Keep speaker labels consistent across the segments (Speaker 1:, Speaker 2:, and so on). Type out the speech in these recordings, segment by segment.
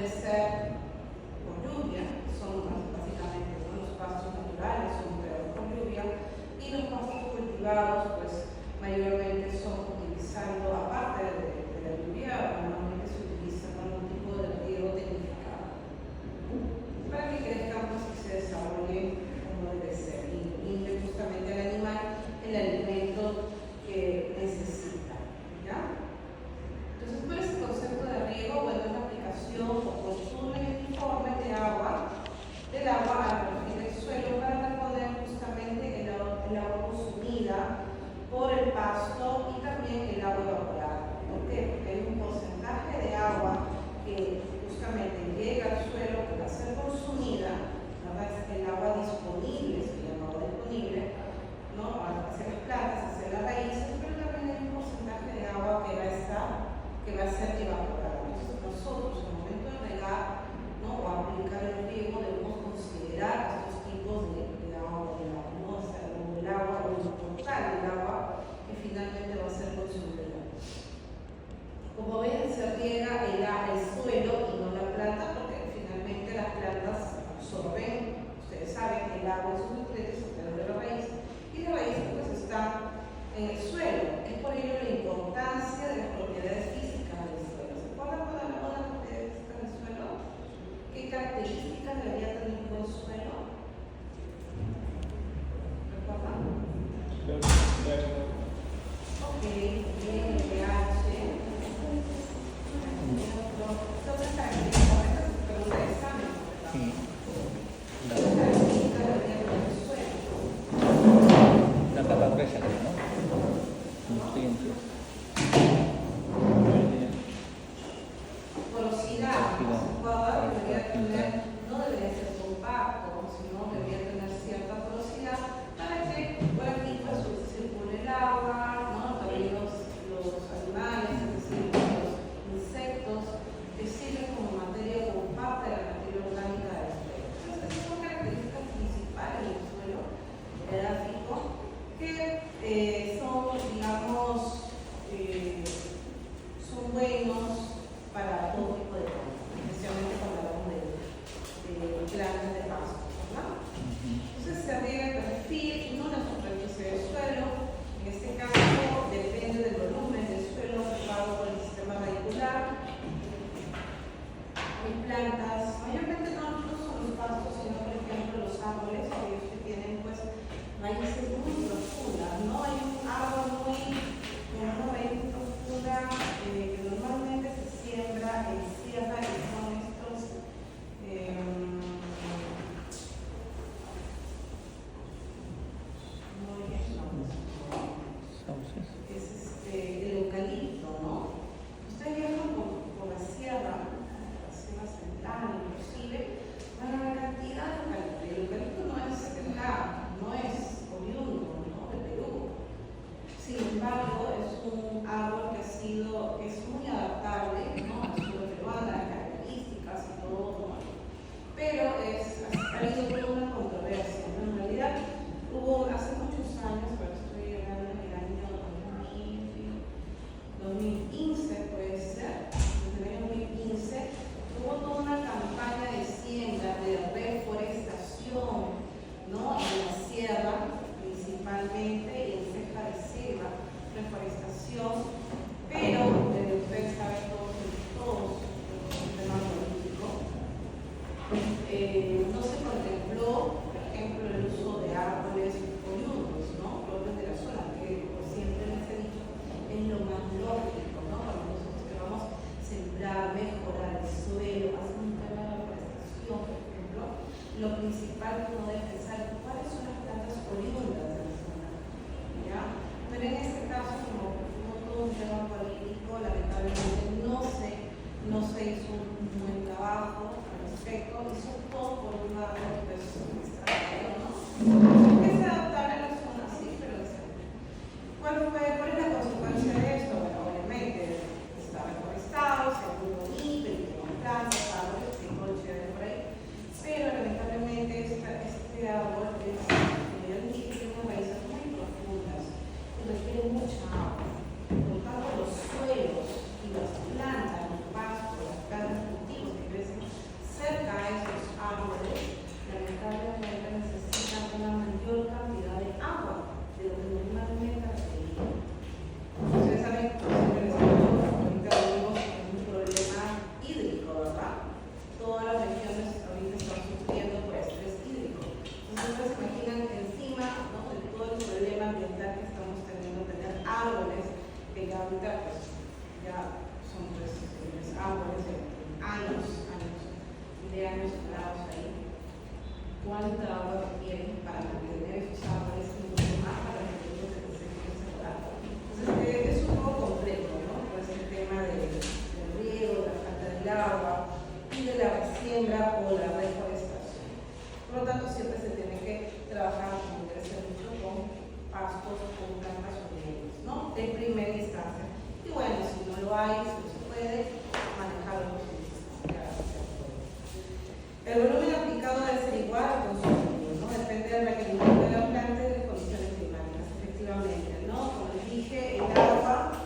Speaker 1: puede ser por lluvia, son básicamente, ¿no?, los pastos naturales son creados por lluvia, y los pastos cultivados pues mayormente son utilizando, aparte de la lluvia, normalmente se utiliza algún tipo de riego tecnificado para que crezcan pues, y se desarrollen como debe ser y brinde justamente al animal el alimento que necesita, ¿ya? Entonces, ¿cuál es el concepto de riego? Bueno, es la aplicación o consumo uniforme del agua a la superficie del suelo para reponer justamente el agua consumida por el pasto y también el agua evaporada. ¿Por qué? Porque hay un porcentaje de agua que justamente llega al suelo que va a ser consumida, ¿verdad? Es el agua disponible, se llama agua disponible, ¿no?, hacia las plantas, hacia las raíces, pero también hay un porcentaje de agua que va a ser evaporada. Entonces nosotros en el momento de regar, ¿no?, o aplicar el riego debemos considerar estos tipos de agua, ¿no? O sea, el agua, o el total del agua que finalmente va a ser consumida. Como ven, se riega el suelo y no la planta, porque finalmente las plantas absorben, ustedes saben que el agua es un nutriente a través de la raíz, y la raíz pues está en el suelo. Es por ello la importancia de las propiedades físicas del suelo. ¿Se acuerdan cuando hablamos de las propiedades físicas del suelo? ¿Qué características debería tener un buen suelo? ¿Recuerdan? Ok, bien, el pH. ¿Dónde está el pH? Pregunta de examen. ¿Qué características debería tener el suelo?
Speaker 2: Una capa gruesa, ¿no? Nutrientes.
Speaker 1: Porosidad, no debería ser compacto, sino debería tener cierta porosidad para que por aquí pues, circule el agua, ¿no?, también los animales, es decir, los insectos, que sirven como materia compacta de la materia orgánica del suelo. Entonces, esas son características principales del suelo edáfico que son, digamos, son buenos para todo tipo de plantas, especialmente cuando hablamos de plantas de pasto, ¿verdad? Entonces se riega el perfil, no la superficie del suelo. En este caso depende del volumen del suelo ocupado por el sistema radicular. Hay plantas, mayormente no son los pastos, sino por ejemplo los árboles, aquellos que tienen pues raíces muy profundas, ¿no? Hay un árbol con una raíz muy profunda que normalmente se siembra en sierra, que son estos es el eucalipto, ¿no? Ustedes viajan por la sierra central, inclusive, van a la cantidad de eucalipto. El eucalipto no es oriundo, ¿no?, de Perú. Sin embargo, es un árbol que es muy adaptable, ¿no?, al suelo peruano, las características y todo, ¿no? Pero ha habido toda una controversia, ¿no? En realidad, hubo hace muchos años, pero estoy hablando en el año 2015, puede ser, desde el año 2015, hubo toda una campaña de siembra, de reforestación, ¿no?, en la sierra, principalmente, y en ceja de selva, reforestación, pero ustedes saben todos el tema político. No se contempló, por ejemplo, el uso de árboles oriundos, ¿no?, propios de la zona, que como siempre les he dicho, es lo más lógico, ¿no?, cuando nosotros queramos sembrar, mejorar el suelo, hacer un tema de reforestación, por ejemplo, lo principal que uno debe pensar es cuáles son las plantas oriundas de la zona, ¿ya? Pero en este caso, como hubo todo un tema político, lamentablemente no se hizo un buen trabajo al respecto, y sobre todo por un árbol que es extranjero, ¿no?, que es adaptable a la zona, sí, pero ¿cuál es la consecuencia de esto? Bueno, obviamente está reforestado, se ve muy bonito, y tenemos plantas, árboles, y todo chévere por ahí, pero lamentablemente este árbol tiene unas raíces muy profundas y requiere mucha agua. Por tanto, los suelos y las plantas, los pastos, las plantas, cultivos que crecen hábitat, pues ya son pues árboles de años parados ahí. ¿Cuánta agua requieren para mantener esos árboles mucho más para que ellos se puedan separar? Entonces, es un poco complejo, ¿no? Pues el tema del riego, la falta del agua y de la siembra o la reforestación. Por lo tanto, siempre se tiene que trabajar, como crecer mucho, con pastos, con plantas orgánicas, ¿no? De primera instancia. Y bueno, si no lo hay, si no se puede, manejarlo en instancia. El volumen aplicado debe ser igual al consumido, ¿no? Depende del requerimiento de la planta y de las condiciones climáticas, efectivamente, ¿no? Como les dije, el agua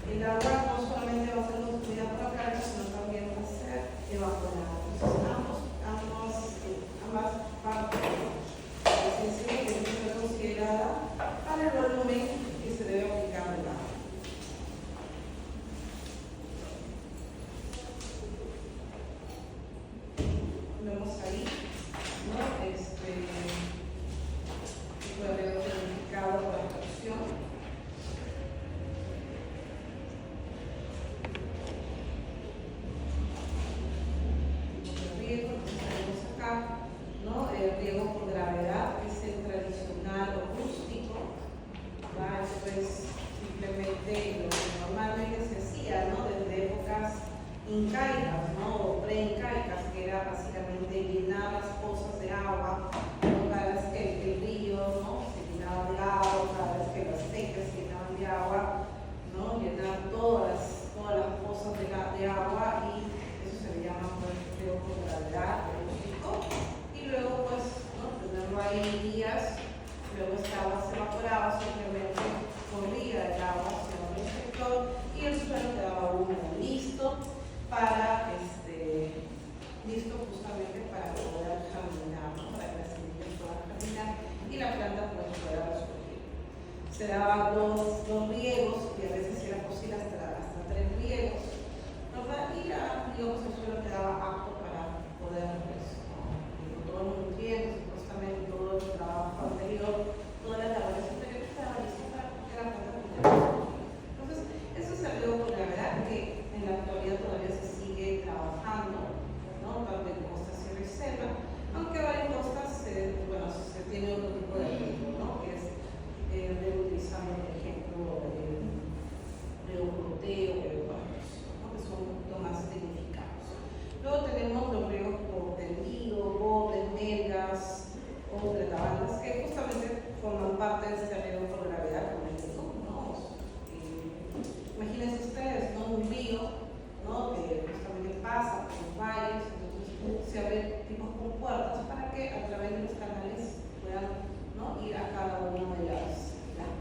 Speaker 1: no solamente va a ser consumida por la planta, sino también va a ser evaporada. Entonces, ambas partes de que debe ser considerada para el volumen que se debe aplicar al agua. Vemos ahí, ¿no? Puede haber significado por abstracción. El riego, que tenemos acá, ¿no? El riego por gravedad, que es el tradicional o rústico, ¿va? Esto es simplemente lo que normalmente se hacía, ¿no? Desde épocas incaicas, ¿no? O preincaicas, que era básicamente llenar las pozas de agua, ¿no? Cada vez que el río, ¿no? Se llenaba de agua, cada vez que las secas se llenaban de agua, ¿no? Llenar todas las pozas de agua, y eso se le llama, pues, riego por gravedad, rústico. Y luego, pues, ¿no? Tenerlo ahí días, luego esta agua se evaporaba, simplemente corría el agua hacia un sector y el suelo quedaba húmedo, listo justamente para poder germinar, ¿no? Para que las semillas puedan germinar y la planta pues pueda resurgir. Se daban dos riegos, y a veces era posible hasta 3 riegos, ¿verdad? Y digamos, el suelo quedaba apto para poder, pues, con todos los nutrientes, supuestamente todo el trabajo anterior, todas las labores anteriores, estaba listo para que la planta pudiera resurgir. Entonces, eso es el riego por gravedad, que en la actualidad todavía se sigue trabajando, ¿no? Tanto en costas y reserva, aunque varias costas se tiene otro tipo de riego, ¿no? Que es reutilizando, por ejemplo, riego por goteo, ¿no? Que son un poquito más tecnificados. Luego tenemos los riegos por tendido, botes, melgas o tretabandas, que justamente forman parte de este riego por gravedad, como les digo, ¿no? Imagínense ustedes, ¿no? Un río, ¿no? Que justamente pasa por los valles, entonces se abren tipos compuertas para que a través de los canales puedan, ¿no? Ir a cada una de las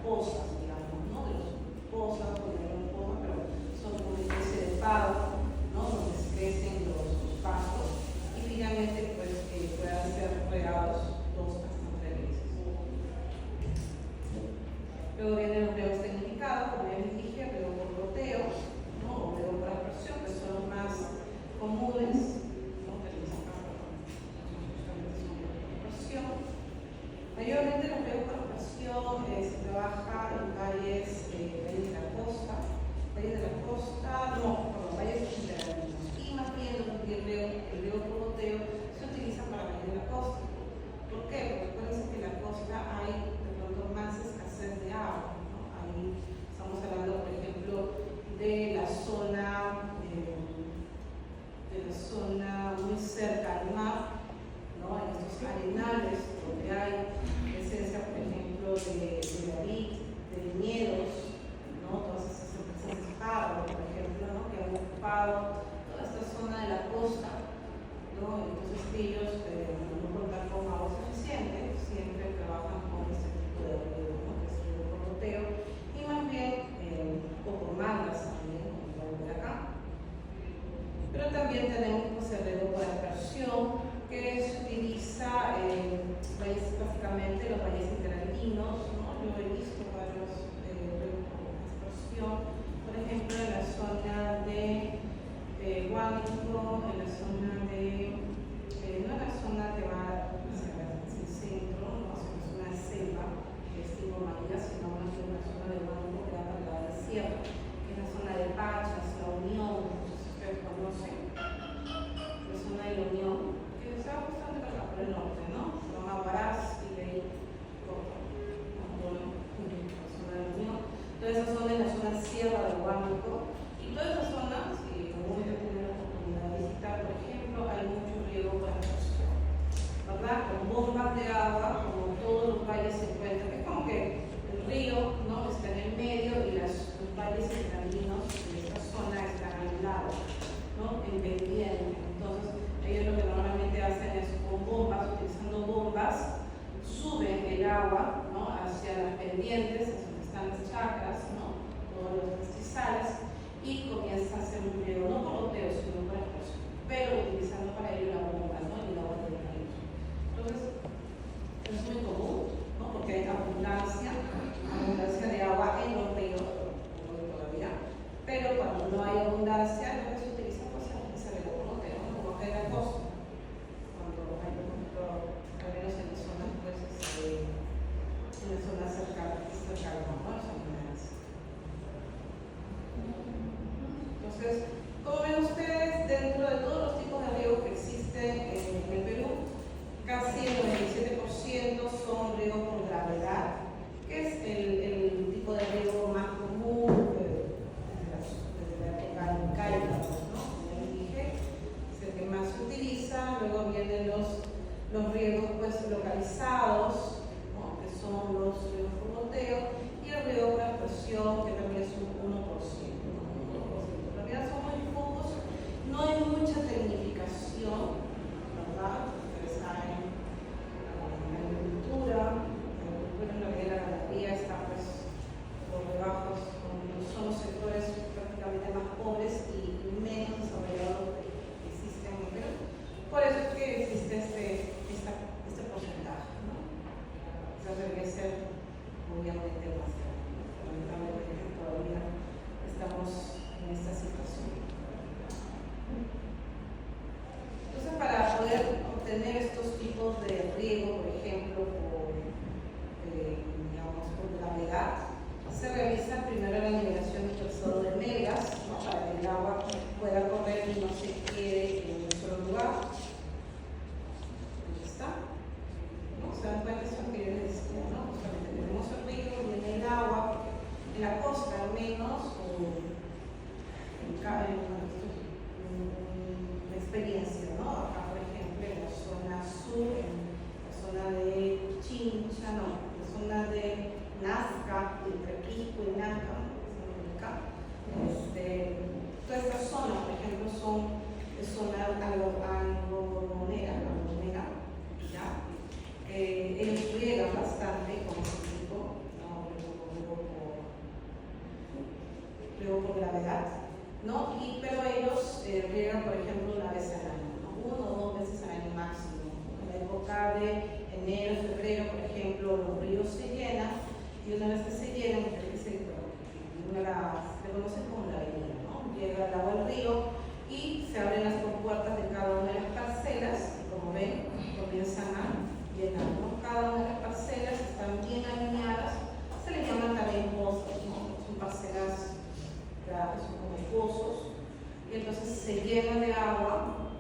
Speaker 1: pozas, digamos, ¿no? De los pozas, porque no pozas, pero son como una especie de paro, ¿no? Donde se crecen los pastos y finalmente pues puedan ser regados 2 hasta 3 veces. Luego vienen los riegos tecnificados, como ya les dije, riego por goteo, ¿no? O riego por aspersión, que son los más comunes, ¿no? Que les mayormente los riegos por aspersión se trabaja en valles de la costa, valles internos, y más bien el riego por goteo se utiliza para valles de la costa. ¿Por qué? Porque acuérdense que en la costa hay de pronto más escasez de agua, ¿no? Ahí estamos hablando, por ejemplo, de la zona muy cerca al mar, ¿no? En estos arenales donde hay presencia, por ejemplo, de la vid, de viñedos, ¿no? Todas esas empresas de paro, por ejemplo, ¿no? Que han ocupado toda esta zona de la costa, ¿no? Entonces ellos, no contar con agua suficiente, siempre trabajan con este tipo de riego, ¿no? Que es el riego por goteo, y más bien, o por mangas también, como pueden ver acá. Pero también tenemos pues, el riego por aspersión, que se utiliza básicamente los valles interandinos, ¿no? Yo he visto varios riegos por aspersión, por ejemplo, en la zona de Entonces, como ven ustedes, dentro de todos los tipos de riego que existen en el Perú, casi el 97% son riegos por gravedad, que es el tipo de riego más común desde la época incaica, ¿no? Como ya les dije, es el que más se utiliza. Luego vienen los riegos pues, localizados, ¿no? Que son los riegos por goteo, y el riego por aspersión, que también es un 1%. En realidad son muy pocos, no hay mucha tecnificación, ¿verdad? Ustedes saben, la agricultura en realidad la ganadería está pues por debajo, son los sectores prácticamente más pobres y menos desarrollados que existen en Perú. Por eso es que existe este porcentaje, ¿no? Eso debería ser obviamente más grande. Lamentablemente todavía estamos en esta situación. Entonces, para poder obtener estos tipos de riego, por ejemplo, por gravedad, se realiza primero la nivelación del estado de megas, ¿no? Para que el agua pueda correr y no se quede en un solo lugar. Ahí está. ¿No? ¿Se dan cuenta de eso que yo les decía? ¿No? O sea, tenemos el río, viene el agua, en la costa al menos, o en experiencia, ¿no? Acá, por ejemplo, en la zona sur, en la zona de Chincha, no, en la zona de Nazca, entre Pico y Nanca, toda esta zona, por ejemplo, son zona algodonera, ¿ya? Ellos riegan bastante con este tipo, ¿no? Luego por gravedad, ¿no? Pero ellos riegan, por ejemplo, una vez al año, ¿no? 1 o 2 veces al año máximo. En la época de enero, febrero, por ejemplo, los ríos se llenan, y una vez que se llenan, se conocen como la avenida, ¿no? Llega el agua al río y se abren las compuertas de cada una de las parcelas, y como ven, comienzan a llenar, ¿no? Cada una de las parcelas están bien alineadas, se les llaman también pozos, ¿no? Son parcelas grandes, son como pozos, y entonces se llenan de agua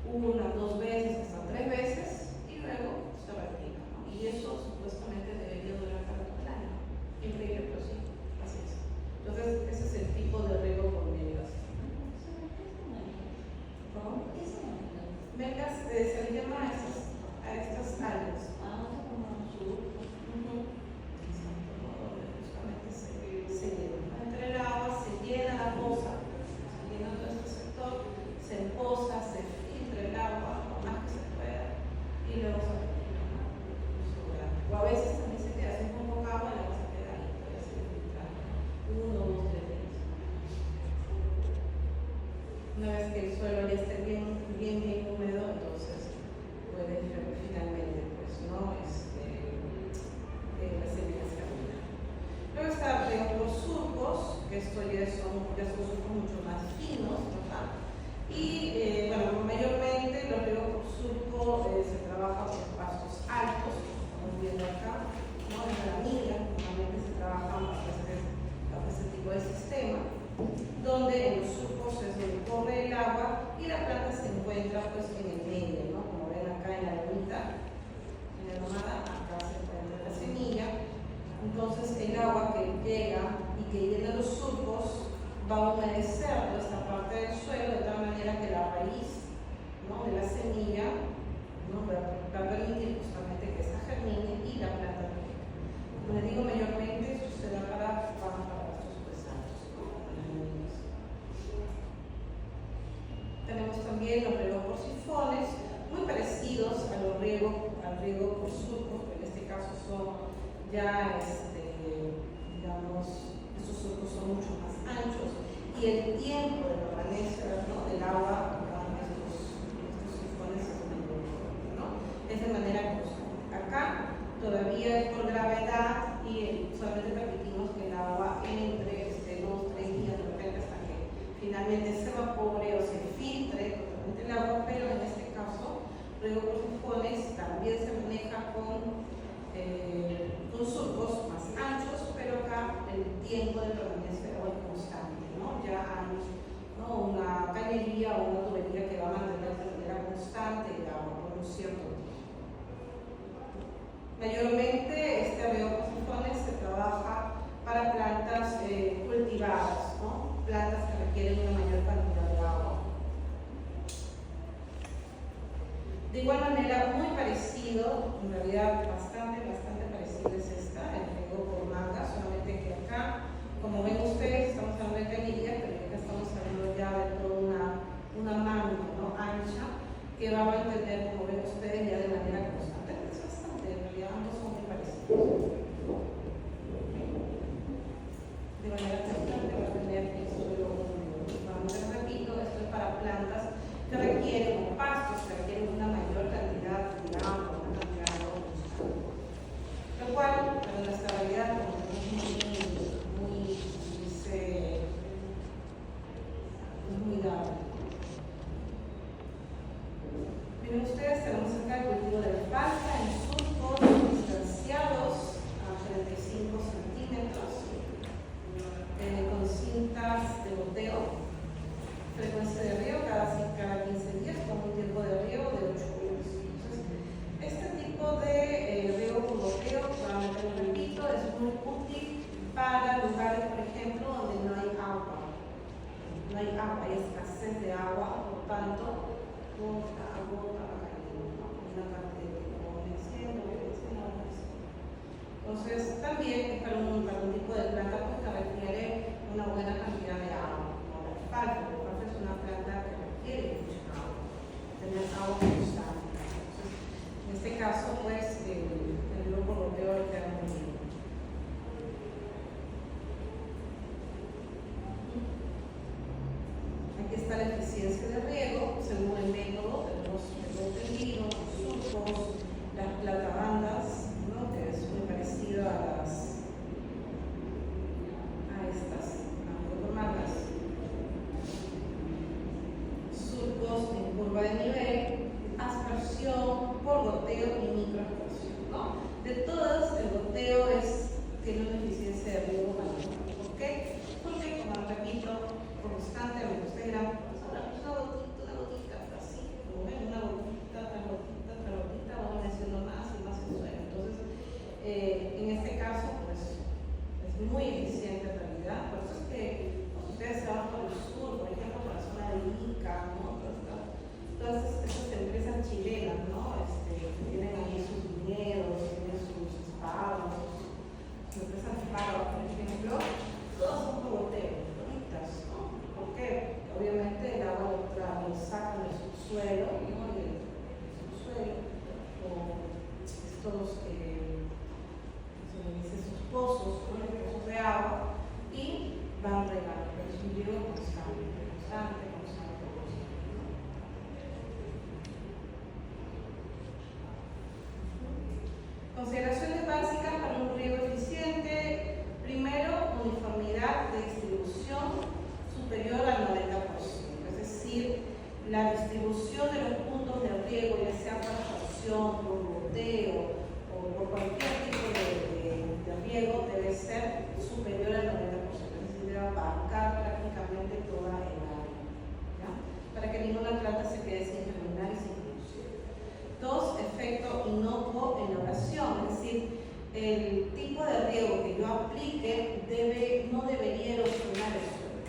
Speaker 1: 1, 2 veces, hasta 3 veces, y luego se retira, ¿no? Y eso supuestamente debería durar para todo el año. Increíble, pero sí, así es. Entonces, ese es el tipo de riego por megas. ¿Cómo? Megas se le llama a estas algas. Justamente se llena. Entre el agua se llena la poza, se llena todo este sector, se empoza, se filtra el agua lo más que se pueda y luego se retira. O a veces también se queda sin con poca agua y luego se queda ahí, puede ser filtrado 1, 2, 3 días. Una vez que el suelo ya esté bien húmedo, entonces puede finalmente, pues, ¿no? Las semillas germinar. Luego está riego por surcos, que esto ya son surcos mucho más finos, ¿verdad? Y bueno, mayormente los riegos por surco se trabaja por pastos altos, como estamos viendo acá, ¿no? En la milla, normalmente se trabaja bajo este tipo de sistema, donde en los surcos es donde corre el agua y la planta se encuentra pues en el medio, ¿no? Como ven acá en la lomita, en la lomada, acá se encuentra la semilla. Entonces el agua que llega y que llena los surcos va a humedecer toda esta parte del suelo de tal manera que la raíz, ¿no? De la semilla, ¿no? va a permitir justamente que esta germine y la planta crezca. Como les digo, mayormente sucede para estos pesados, ¿no? Tenemos también los riegos por sifones, muy parecidos a los riegos por surcos, pero en este caso son ya, digamos, estos surcos son mucho más anchos y el tiempo de permanencia, ¿no? del agua en estos sifones es menor, ¿no? Es de manera constante. Acá todavía es por gravedad y solamente permitimos que el agua entre 2, 3 días de repente hasta que finalmente se evapore o se filtre totalmente el agua, pero en este caso riego por sifones también se maneja con surcos más anchos, pero acá el tiempo de de permanencia de agua es constante, ¿no? Ya hay, ¿no?, una cañería o una tubería que va a mantener de manera constante el agua por un cierto tiempo. Mayormente este arreglo por sifones se trabaja para plantas cultivadas, ¿no?, plantas que requieren una mayor cantidad de agua. De igual manera, muy parecido, en realidad bastante parecido es esta, el riego por manga, solamente que acá, como ven ustedes, estamos hablando de cañería, pero acá estamos hablando ya de toda una manga, ¿no?, ancha, que va a mantener, como ven ustedes, ya de manera constante. Es bastante, en realidad ambos son muy parecidos. De manera constante va a tener el suelo húmedo. Nuevamente repito, esto es para plantas que requieren, o pastos que requieren una mayor cantidad de agua, una cantidad de agua constante. Lo cual, para nuestra realidad, como es muy dable. Miren ustedes, tenemos acá el cultivo de alfalfa en surcos distanciados a 35 centímetros, con cintas de goteo. Frecuencia de riego cada 15 días con un tiempo de riego de 8 días. Entonces, este tipo de riego por goteo, solamente lo repito, es muy útil para lugares, por ejemplo, donde no hay agua. No hay agua, hay escasez de agua, por tanto, gota a gota va cayendo, ¿no?, una parte de tiempo venciendo. Entonces, también es para un tipo de planta pues, que requiere una buena cantidad de agua, como la alfalfa. La alfalfa es una planta que requiere mucha agua, tener agua constante. Entonces, en este caso, pues, el grupo europeo queda muy bien. Aquí está la eficiencia de riego, según el método, tenemos el tendido, los surcos, las platabandas, ¿no?, que es muy parecido a estas, por mangas, surcos en curva de nivel, aspersión por goteo y microaspersión, ¿no? De todas, el goteo tiene una eficiencia de riego mayor. ¿Por qué? Porque, como repito, constantemente ustedes dirán, una gotita, así, como ven, una gotita, vamos haciendo más y más el suelo. Entonces, en este caso, pues, es muy eficiente en realidad. Por eso es que cuando ustedes se van por el sur, por ejemplo, por la zona de Ica, ¿no?, todas esas empresas chilenas, ¿no?, tienen ahí sus viñedos, tienen sus espárragos, sus empresas de espárragos, por ejemplo, todas son por goteo, bonitas, ¿no? Porque obviamente el agua lo sacan del subsuelo, ¿no?, del subsuelo, o estos sus pozos, ¿no?, los pozos de agua, y van regando. Es un riego constante. Consideraciones básicas para un riego eficiente. Primero, uniformidad de distribución superior al 90%, es decir, la distribución de los puntos de riego, ya sea por absorción, por goteo o por cualquier tipo de riego, debe ser superior al 90%, es decir, debe abarcar prácticamente toda el área, ¿ya?, para que ninguna planta se quede sin germinar y sin producir. Dos, efecto inocuo en la oración, es decir, el tipo de riego que yo aplique no debería erosionar el suelo.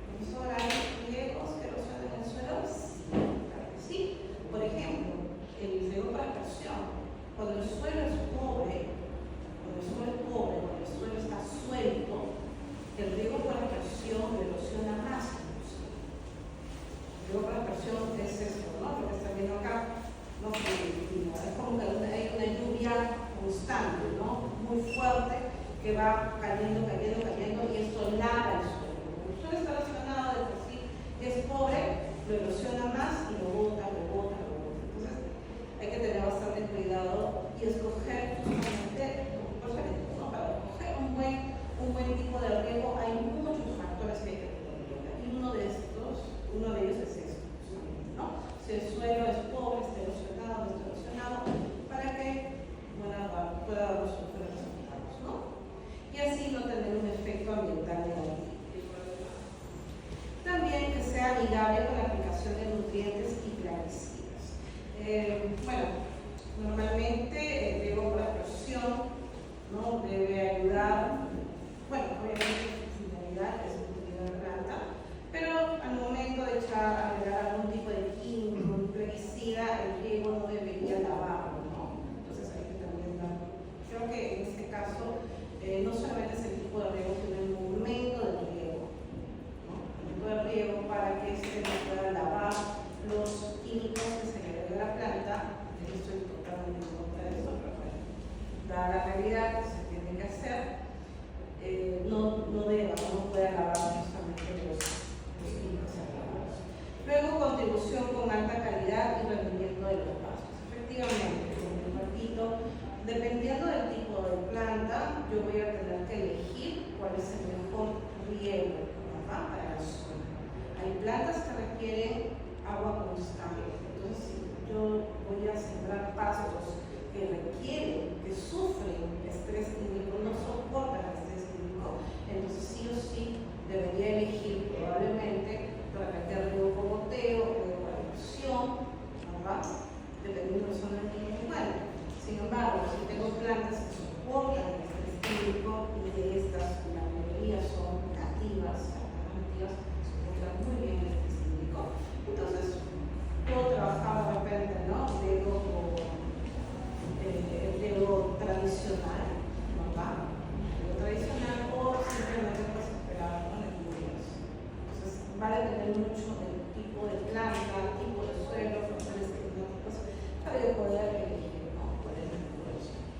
Speaker 1: ¿Profesor, hay riegos que erosionan el suelo? Sí, claro que sí. Por ejemplo, el riego por aspersión. Cuando el suelo es pobre, cuando el suelo está suelto, Bueno, normalmente el riego por explosión, ¿no? Debe ayudar, bueno, obviamente sin finalidad, que es utilidad de planta, pero al momento de agregar algún tipo de químico, un plaguicida, el riego no debería lavarlo, ¿no? Entonces hay que también dar, creo que en este caso no solamente es el tipo de riego, sino el momento del riego, ¿no? El momento del riego para que se pueda lavar los químicos que se le agrega a la planta. Yo estoy totalmente en contra de eso, pero bueno, dada la realidad que se tiene que hacer, no puede lavar justamente los químicos agravados. Luego, contribución con alta calidad y rendimiento de los pastos. Efectivamente, como les repito, dependiendo del tipo de planta, yo voy a tener que elegir cuál es el mejor riego, ¿verdad?, para la zona. Hay plantas que requieren agua constante. Entonces, si yo voy a sembrar pastos que requieren, que sufren estrés hídrico, no soportan el estrés hídrico, entonces sí o sí debería elegir probablemente para meter riego con goteo, riego con erosión, ¿verdad?, dependiendo de la zona en que encuentre. Sin embargo, si tengo plantas que soportan el estrés hídrico, y de estas la mayoría son nativas, alternativas, soportan muy bien el estrés hídrico, entonces puedo trabajar de repente, ¿no?, riego con el riego tradicional, ¿verdad?, riego tradicional, o simplemente pues esperar con el lluvias. Entonces va a depender mucho del tipo de planta, tipo de suelo, factores climáticos, para yo poder elegir, ¿no?, cuál es el mejor suelo.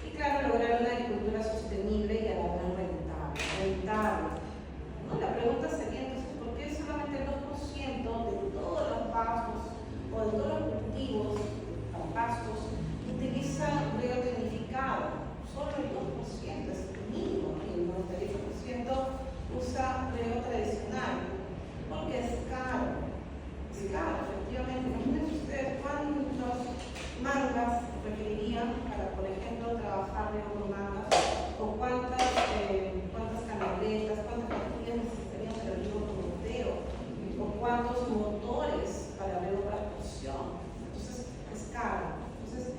Speaker 1: Y claro, lograr una agricultura sostenible y a la vez rentable. ¿No? La pregunta sería entonces, ¿por qué solamente el 2% de todos los pastos o de todos los cultivos para pastos utilizan riego tecnificado? Solo el 2%, es el mínimo, y el 98% usa riego tradicional, porque es caro. Es caro, efectivamente. Imagínense ustedes cuántas mangas requerirían para, por ejemplo, trabajar riego con mangas, o cuántas canaletas, cuántas pastillas necesitarían para riego con goteo, o cuántos motores para riego para explosión. Entonces, es caro. Entonces,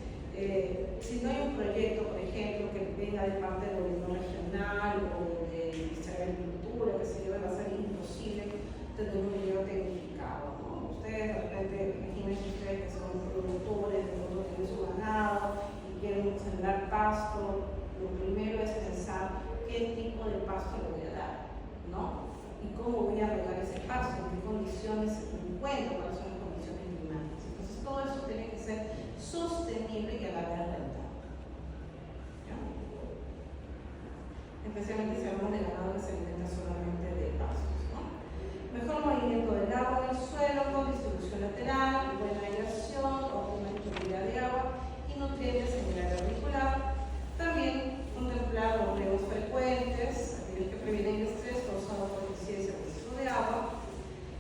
Speaker 1: si no hay un proyecto, por ejemplo, que venga de parte del gobierno regional o del Ministerio de Agricultura, que se lleve, va a ser imposible tener un riego tecnificado, ¿no? Ustedes, de repente, imagínense ustedes que son productores, de pronto tienen su ganado y quieren sembrar pasto. Lo primero es pensar qué tipo de pasto le voy a dar, ¿no? Y cómo voy a regar ese pasto, en qué condiciones se encuentro, cuáles son las condiciones climáticas. Entonces, todo eso tiene que ser sostenible y a la vez rentable. ¿Ya? Especialmente si hablamos de ganado que se alimenta solamente de pastos, ¿no? Mejor movimiento del agua en el suelo con distribución lateral, buena aireación, óptima disponibilidad de agua y nutrientes en el área auricular. También contemplar los riegos frecuentes, aquellos que previenen el estrés causado por incidencia o exceso de agua.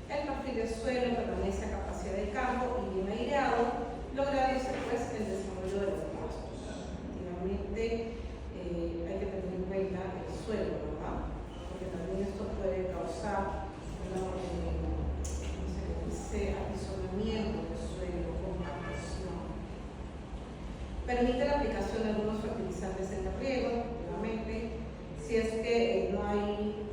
Speaker 1: El perfil del suelo permanece a capacidad de campo y bien aireado, lográndose pues el desarrollo de los pastos. Efectivamente, hay que tener en cuenta el suelo, ¿verdad? Porque también esto puede causar apisonamiento del suelo, compactación. Permite la aplicación de algunos fertilizantes en el riego, nuevamente, si es que no hay,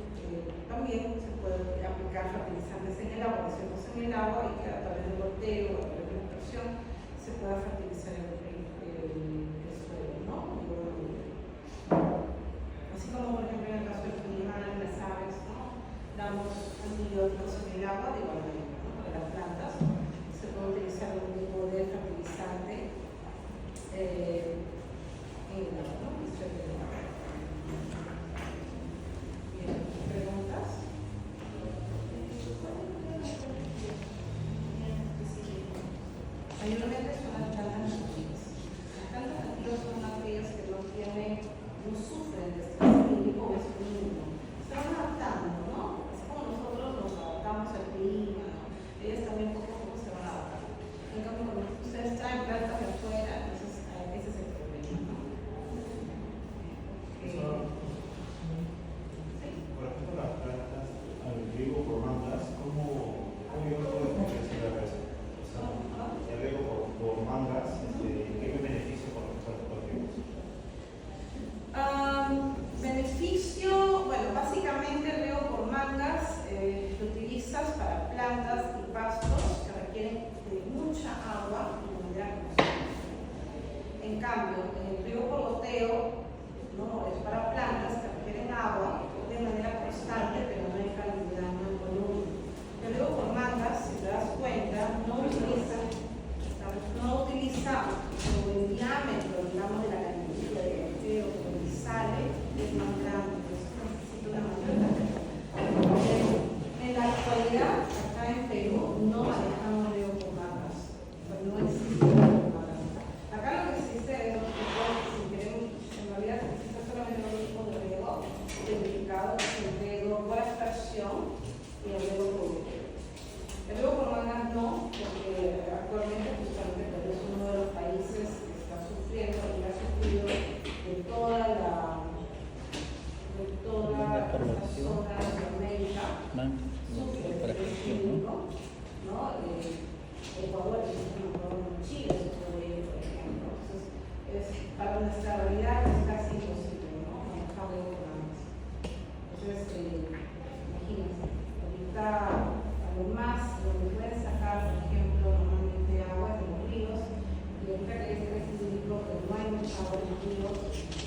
Speaker 1: también se puede aplicar fertilizantes en el agua, residuos en el agua, y que a través del goteo o a través de la extracción se pueda fertilizar el suelo, ¿no? Así como, por ejemplo, en el caso del animal, las aves, ¿no?, damos antibióticos en el agua, de igual manera, ¿no?, para las plantas se puede utilizar algún tipo de fertilizante en el agua, ¿no? infiltración y el riego por goteo. El riego por mangas no, porque actualmente justamente Perú es uno de los países que está sufriendo y ha sufrido de toda esta zona de América, sufre el estrés hídrico, ¿no? Ecuador, Chile, por ejemplo. Entonces, para nuestra realidad es casi imposible, ¿no? Manejar riego por mangas. Entonces, imagínense, ahorita a lo más donde pueden sacar, por ejemplo, normalmente agua de los ríos, y ahorita que dice que es hídrico, pero no hay mucha agua en los ríos,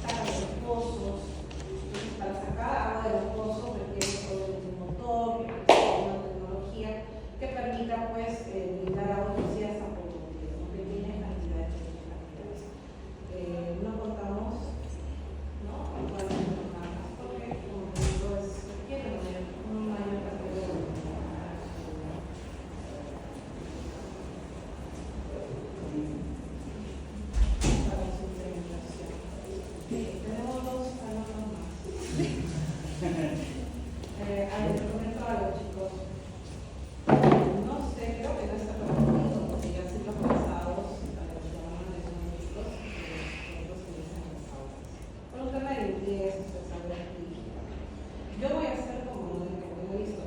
Speaker 1: sacan de los pozos. Entonces, para sacar agua de los pozos requiere obviamente un motor, una tecnología que permita pues brindar agua inclusive hasta por goteo, ¿no? Pequeñas cantidades. No contamos, ¿no? Actualmente más, porque como digo, requiere una mayor cantidad de para su implementación. Tenemos dos alumnos más. Les comento algo, chicos. No sé, creo que no está permitido, porque ya se los pasados a los programas de médicos que nosotros utilizan en las aulas. Por un tema de limpieza, saber digital. Yo voy a hacer como lo he visto.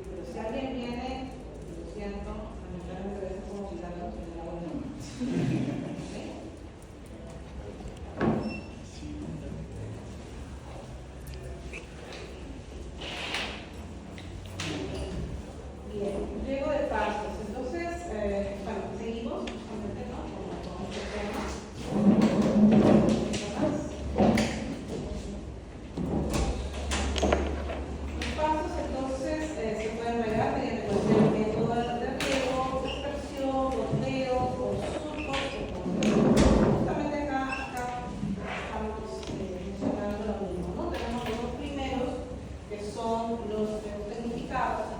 Speaker 1: Pero si alguien viene, lo siento, lamentablemente a veces como quitarlos en el agua no. Bien, riego de pastos. Entonces, bueno, seguimos justamente, ¿no? Con este tema. Los pastos, entonces, se pueden regar mediante cualquier método de riego, dispersión, goteo, con surcos o con justamente acá estamos mencionando lo mismo, ¿no? Tenemos los dos primeros, que son los tecnificados,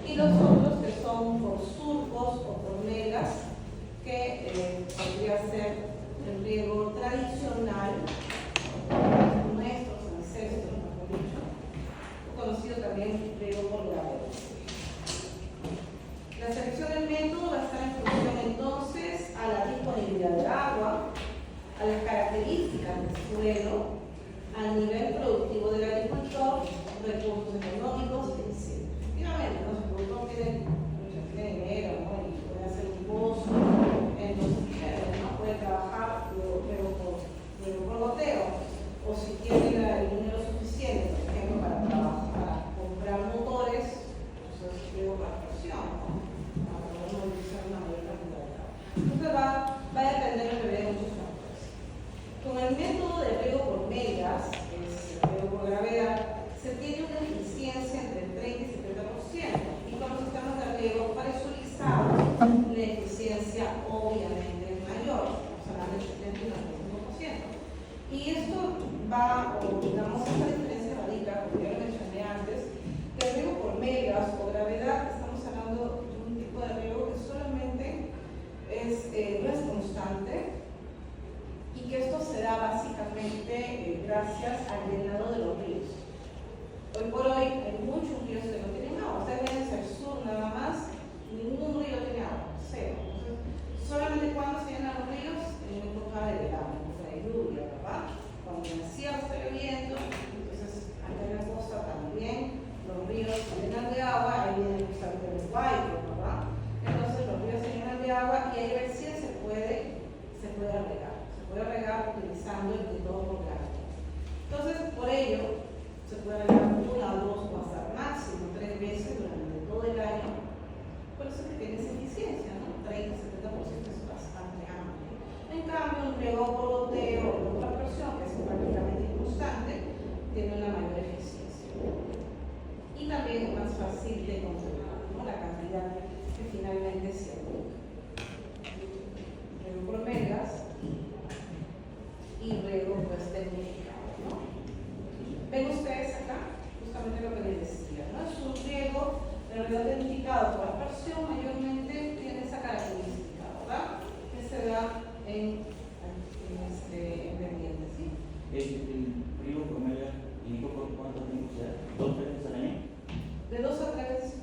Speaker 1: y los otros que son por surcos o por megas, que podría ser el riego tradicional, nuestros ancestros, mejor dicho, conocido también riego por graveo. La selección del método va a estar en función entonces a la disponibilidad de agua, a las características del suelo, al nivel productivo del agricultor, recursos económicos, etc. Efectivamente, ¿no? Si el productor tiene dinero, ¿no? Y puede hacer un pozo, entonces ¿no? Puede trabajar pero por goteo, o si tiene el dinero suficiente, por ejemplo, para comprar motores, entonces riego para presión, ¿no? Para poder movilizar una mayor cantidad de agua. Entonces va a depender de muchos factores. Con el método de riego por megas, que es el riego por gravedad, se tiene una eficiencia entre el 30 y 70%. Y con los sistemas de riego presurizados, la eficiencia obviamente es mayor, estamos hablando del 70 y 95%. Y esto va, o digamos, esta diferencia radica, como ya lo mencioné antes, que el riego por megas o gravedad, estamos hablando de un tipo de riego que solamente no es constante, y que esto se da básicamente gracias al llenado de los ríos. Hoy por hoy hay muchos ríos que no tienen agua. Ustedes ven hacia el sur nada más, ningún río tiene agua, cero. Entonces, solamente cuando se llenan los ríos, en época de verano, en época de lluvia, ¿verdad? Cuando en la sierra está lloviendo, entonces acá en la costa también los ríos se llenan de agua, ahí viene justamente el Guayco, ¿verdad? Entonces los ríos se llenan de agua y ahí recién se puede regar. Se puede regar utilizando el método por graveo. Entonces, por ello, se puede regar una, dos o hasta máximo 3 veces durante todo el año. Por eso que tiene esa eficiencia, ¿no? 30-70% es bastante amplio. En cambio, un riego por goteo o otra presión, que es prácticamente inconstante, tiene una mayor eficiencia. Y también es más fácil de controlar, ¿no? La cantidad que finalmente se aplica. Riego por megas y riego pues tecnificado, ¿no? Ven ustedes acá justamente lo que les decía, ¿no? Es un riego, el riego tecnificado por aspersión mayormente tiene esa característica, ¿verdad? Que se da en vertientes, ¿sí?
Speaker 3: El riego por mega, ¿y por cuánto tiempo
Speaker 2: 2 veces al año.
Speaker 1: De 2 a 3,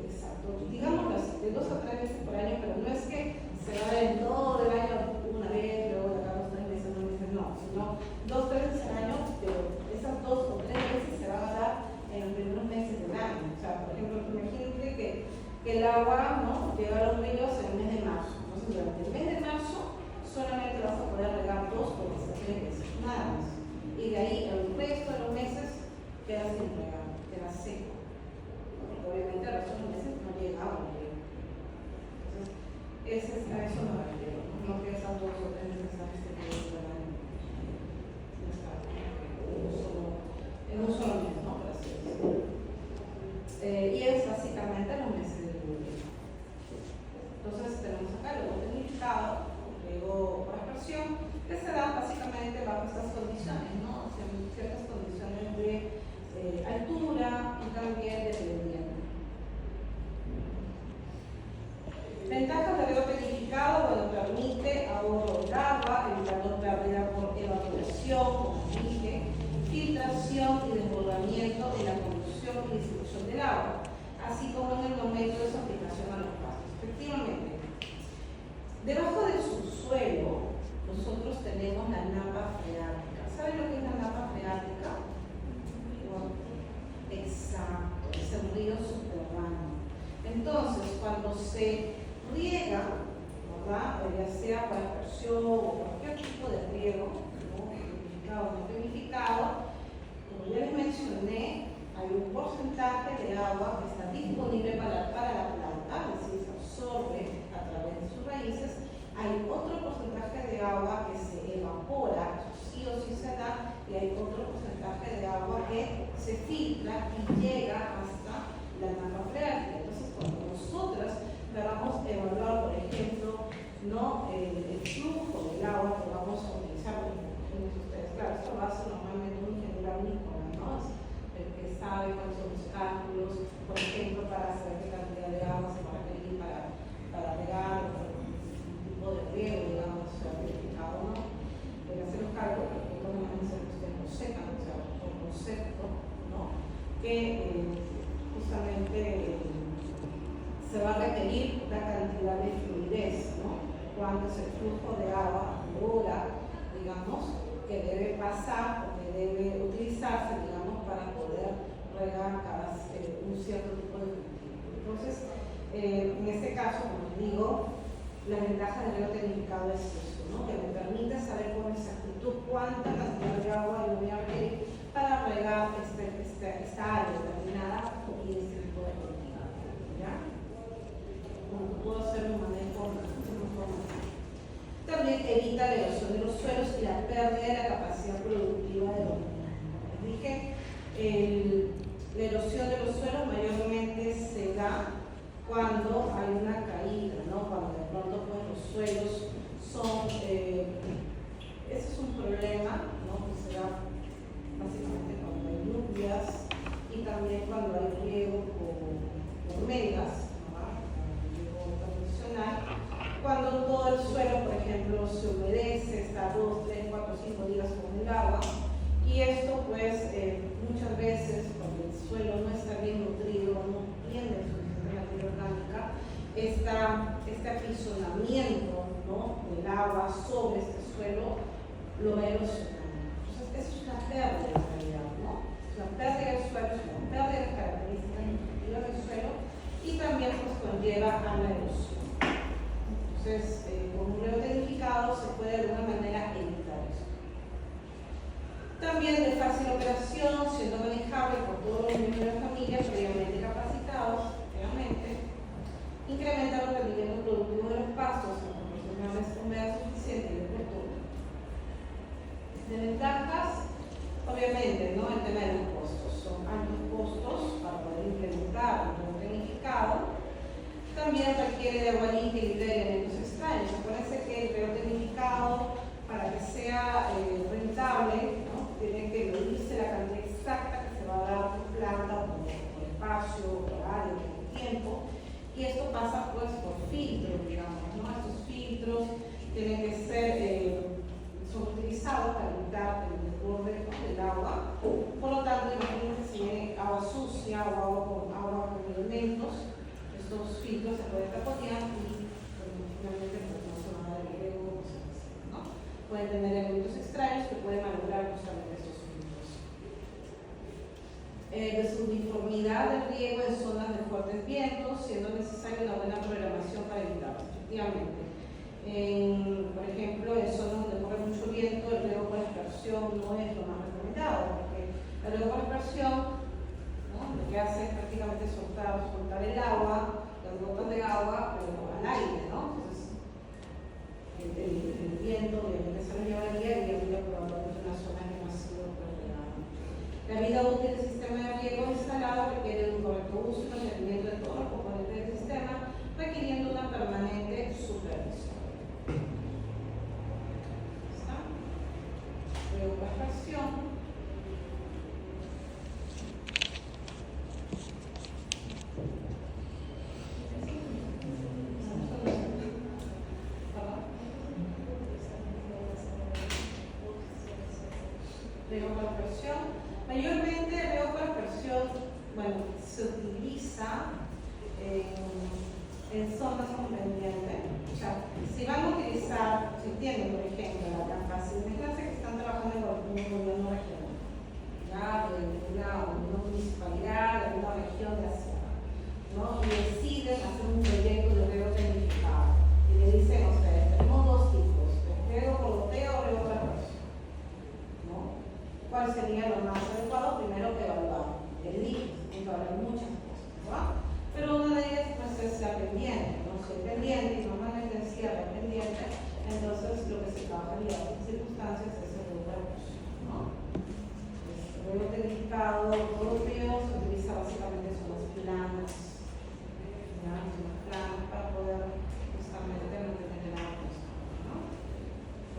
Speaker 1: exacto, digámoslo así, de 2 a 3 veces por año, pero no es que se va a dar en todo el año una vez, luego de cada 2 3 meses, no, sino 2 3 veces al año, pero esas 2 o 3 veces se van a dar en los primeros meses del año. O sea, por ejemplo, imagínate que el agua, ¿no?, llega a los ríos en el mes de marzo. Entonces, durante el mes de marzo solamente vas a poder regar 2 o 3 veces, nada más. Y de ahí el resto de los meses queda sin regar, queda seco. Porque obviamente el resto de los meses no llega agua al río. Entonces, a eso me refiero, no que esas 2 o 3 veces antes de que del año. No está en un solo mes, ¿no? Por así decirlo. Y es básicamente los meses del lluvia. Entonces tenemos acá el riego tecnificado, riego por aspersión, que se da básicamente bajo estas condiciones, ¿no? Ciertas condiciones de altura y también de viento. Ventajas del riego tecnificado: bueno, permite ahorro del agua, evitando pérdida por evaporación, como dije, filtración y desbordamiento en la conducción y distribución del agua, así como en el momento de su aplicación a los pastos. Efectivamente, debajo del subsuelo nosotros tenemos la napa freática. ¿Saben lo que es la napa freática? Exacto, es el río subterráneo. Entonces, cuando se riega, ¿verdad?, ya sea para aspersión o cualquier tipo de riego, ¿no?, tecnificado o no tecnificado, como ya les mencioné, hay un porcentaje de agua que está disponible para la planta, es decir, se absorbe a través de sus raíces. Hay otro porcentaje de agua que se evapora, eso sí o sí se da, y hay otro porcentaje de agua que se filtra y llega hasta la napa freática. Entonces, cuando nosotras vamos a evaluar, por ejemplo, ¿no?, el flujo del agua que vamos a utilizar, imagínense ustedes, claro, esto lo hace normalmente un ingeniero agrícola, ¿no?, el que sabe cuáles son los cálculos, por ejemplo, para saber qué cantidad de agua se va a requerir para regar de riego, digamos, certificado, ¿no? Hacer los cálculos, porque no me hacer que ustedes lo sepan, o sea, un concepto, ¿no?, que justamente se va a requerir la cantidad de fluidez, ¿no?, cuánto es el flujo de agua por hora, digamos, que debe pasar o que debe utilizarse, digamos, para poder regar un cierto tipo de cultivo. Entonces, en este caso, como les digo, la ventaja del riego tecnificado es eso, ¿no?, que me permite saber con exactitud cuánta cantidad de agua yo voy a requerir para regar esta área determinada y este tipo de cultivo, ¿ya? Bueno, puedo hacer un manejo informativo. También evita la erosión de los suelos y la pérdida de la capacidad productiva de los mismos. Les dije, la erosión de los suelos mayormente se da cuando hay una caída, ¿no?, cuando de pronto pues, los suelos son, ese es un problema, ¿no?, que se da básicamente cuando hay lluvias y también cuando hay riego por megas, ¿no?, riego tradicional, cuando todo el suelo, por ejemplo, se humedece, está 2, 3, 4, 5 días con el agua, y esto pues muchas veces cuando el suelo no está bien nutrido, no tiene orgánica, este apisonamiento, ¿no?, del agua sobre este suelo lo va erosionando. Entonces, eso es una pérdida en realidad, ¿no? Es una pérdida del suelo, es una pérdida de características nutritivas del suelo y también pues conlleva a la erosión. Entonces, con un riego tecnificado se puede de alguna manera evitar eso. También de fácil operación, siendo manejable por todos los miembros de la familia previamente capacitados, incrementa los rendimientos productivos de los pastos en proporcionarles humedad suficiente y de cultura. Desventajas, obviamente, ¿no?, el tema de los costos. Son altos costos para poder implementar un riego tecnificado. También requiere de agua limpia y de elementos extraños. Acuérdense que el riego tecnificado, para que sea rentable, ¿no?, tiene que medirse la cantidad exacta que se va a dar por planta, por espacio, por área, por tiempo. Y esto pasa pues por filtros, digamos, ¿no? Estos filtros tienen que ser son utilizados para evitar el desborde del agua, por lo tanto o agua con elementos, estos filtros se pueden taponear y finalmente pues, no se van a dar el riego, ¿no? Pueden tener elementos extraños que pueden malograr justamente estos filtros. Desuniformidad del riego en zonas de fuertes vientos, siendo necesaria una buena programación para evitarlo. Efectivamente, por ejemplo, en zonas donde corre mucho viento, el riego por aspersión no es lo más recomendado, porque el riego por aspersión, ¿no?, lo que hace es prácticamente soltar el agua, las gotas de agua, pero al aire, ¿no? Entonces, el viento obviamente se lo lleva al día y arriba probablemente una zona que no ha sido regada. La vida útil del sistema de riego instalado requiere un correcto uso y mantenimiento de todos los componentes del sistema, requiriendo una permanente supervisión. ¿Está? Riego por aspersión. Riego por aspersión. Mayormente el riego por aspersión, bueno, se utiliza en zonas con pendiente. O sea, si van a utilizar, si tienen, por ejemplo, la capacidad, imagínense que están trabajando en un gobierno regional, ¿ya? De una municipalidad, de una región de la ciudad, ¿no? Y deciden hacer un proyecto de riego tecnificado. Y le dicen a ustedes, tenemos dos tipos, riego por goteo o riego por aspersión, ¿no? ¿Cuál sería lo más adecuado? Primero que evaluar. Eliges, hay muchas cosas, ¿no? Pero una de ellas pues, es la pendiente, ¿no? Si es pendiente y normalmente encierra pendiente, entonces lo que se trabajaría en circunstancias es el riego por aspersión, ¿no? El riego tecnificado, todo el río se utiliza básicamente zonas planas, ¿ya? Zonas planas para poder justamente mantener el agua, ¿no?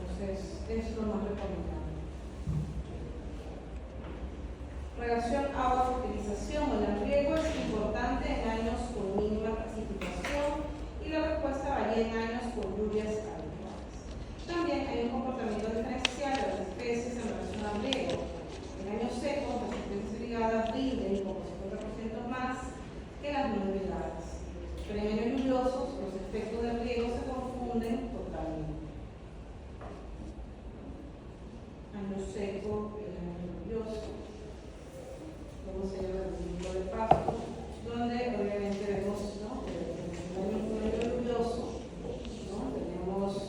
Speaker 1: Entonces, eso es lo más recomendable. Relación agua-utilización. El riego es importante en años con mínima precipitación y la respuesta varía en años con lluvias habituales. También hay un comportamiento diferencial de las especies en relación al riego. En años secos, las especies irrigadas rinden como 50% más que las no irrigadas. Pero en años lluviosos, los efectos del riego se confunden totalmente. Año seco, el año lluvioso. Vamos a ir al ciclo de pasto, donde obviamente vemos, ¿no?, en el año lluvioso, ¿no?, tenemos un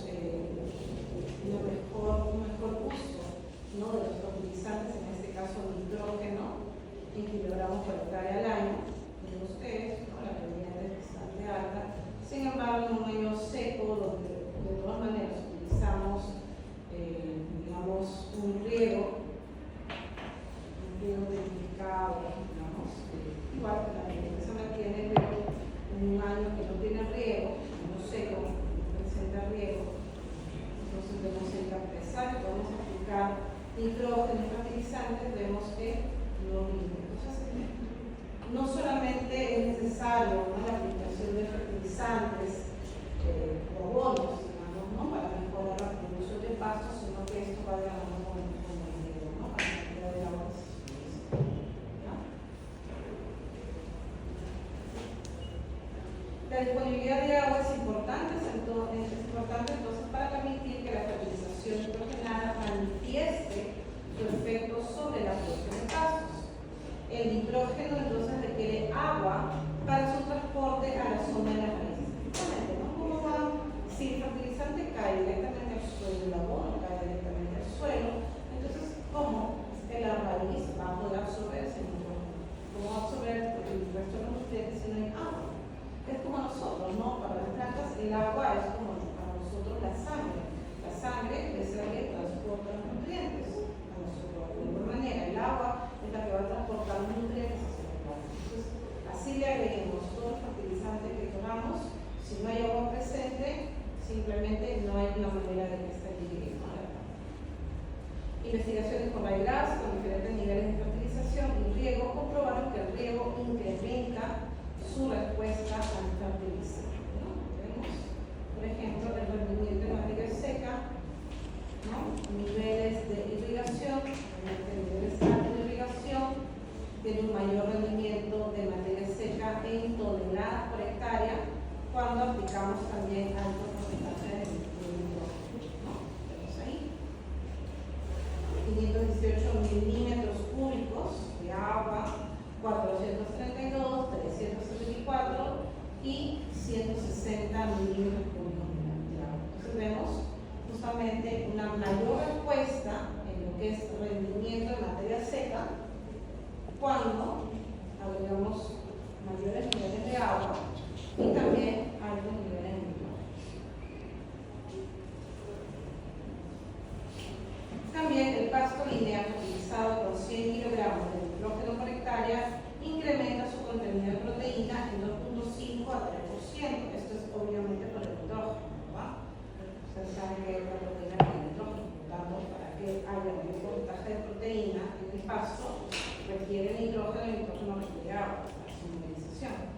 Speaker 1: mejor uso, ¿no?, de los fertilizantes, en este caso nitrógeno, en kilogramos por hectárea al año, de ustedes, ¿no?, la pendiente es bastante alta. Sin embargo, en un año seco, donde de todas maneras utilizamos, digamos, un riego verificado, digamos, igual que la gente se mantiene, pero en un año que no tiene riego, no seco, no presenta riego, entonces vemos el que a pesar que podemos aplicar nitrógeno y fertilizantes, vemos que no rinde. Entonces, no solamente es necesario, ¿no?, la aplicación de fertilizantes o abonos, digamos, ¿no?, para mejorar la producción de pastos, sino que esto va de la mano con el riego, ¿no?, para la cantidad de agua. La disponibilidad de agua es importante, entonces para permitir que la fertilización nitrogenada manifieste su efecto sobre la producción de pastos. El nitrógeno entonces requiere agua para su transporte a la zona de las raíces. Exactamente, ¿no? ¿Cómo va? Si el fertilizante cae directamente al suelo, el abono cae directamente al suelo, entonces ¿cómo es que la raíz va a poder absorber ese nitrógeno? ¿Cómo va a absorber el resto de los nutrientes si no hay agua? Es como nosotros, ¿no? Para las plantas el agua es como para nosotros la sangre. La sangre es la que transporta los nutrientes a nosotros. De alguna manera, el agua es la que va a transportar los nutrientes hacia la planta. Entonces, así le agreguemos todo el fertilizante que queramos. Si no hay agua presente, simplemente no hay una manera de que esté llegue a la planta. Investigaciones con Raygrass con diferentes niveles de fertilización y riego comprobaron que el riego incrementa su respuesta al fertilizante, ¿no? Vemos, por ejemplo, el rendimiento en materia seca, ¿no?, niveles de irrigación, niveles altos de irrigación, tiene un mayor rendimiento de cuando aplicamos también alto porcentaje de nitrógeno, ¿no? Tenemos ahí 518 milímetros cúbicos de agua, 432, 374 y 160 milímetros cúbicos de agua. Entonces vemos justamente una mayor respuesta en lo que es rendimiento de materia seca cuando agregamos mayores niveles de agua y también altos niveles de nitrógeno. También el pasto lineal utilizado con 100 kilogramos de nitrógeno por hectárea incrementa su contenido de proteína en 2.5 a 3%. Esto es obviamente por el nitrógeno, ¿verdad? Ustedes saben que la proteína tiene nitrógeno, por lo tanto, para que haya un porcentaje de proteína en el pasto, requiere nitrógeno y nitrógeno requiere agua para su movilización.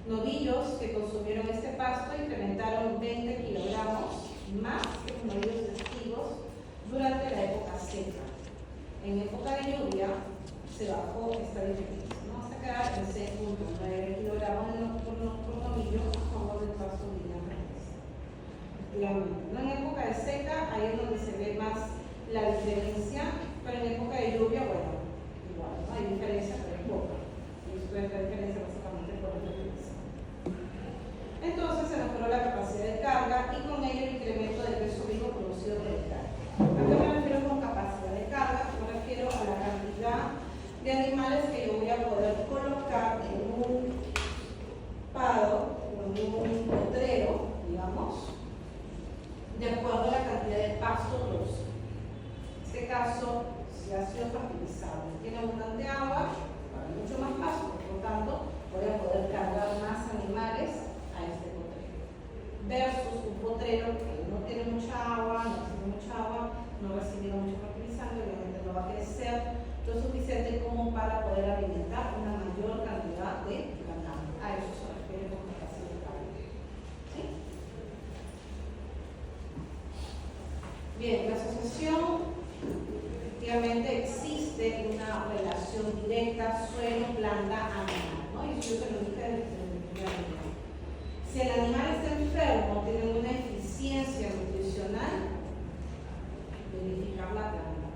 Speaker 1: Novillos que consumieron este pasto incrementaron 20 kilogramos más que los novillos testigos durante la época seca. En época de lluvia se bajó esta diferencia, ¿no? Hasta quedar en 6.9 kilogramos por novillo a favor del pasto lineal. ¿No? En época de seca, ahí es donde se ve más la diferencia, pero en época de lluvia, bueno, igual, ¿no? Hay diferencia, pero es poca. Y esto es la diferencia básicamente por el diferencia. Entonces se mejoró la capacidad de carga y con ello el incremento del peso vivo producido por el carga. ¿A qué me refiero con capacidad de carga? Me refiero a la cantidad de animales que yo voy a poder colocar en un pado, en un potrero, digamos, de acuerdo a la cantidad de pasto producido. En este caso, si ha sido fertilizado, tiene abundante agua, hay mucho más pasto, por lo tanto, voy a poder cargar más animales a este potrero. Versus un potrero que no tiene mucha agua, no ha recibido mucho fertilizante, obviamente no va a crecer lo suficiente como para poder alimentar una mayor cantidad de ganado. A eso se refiere con capacidad de carga. ¿Sí? Bien, la asociación, efectivamente existe una relación directa suelo-planta-animal, ¿no? Y yo se lo dije desde el primer animal. Si el animal está enfermo, tiene una eficiencia nutricional, verificar la planta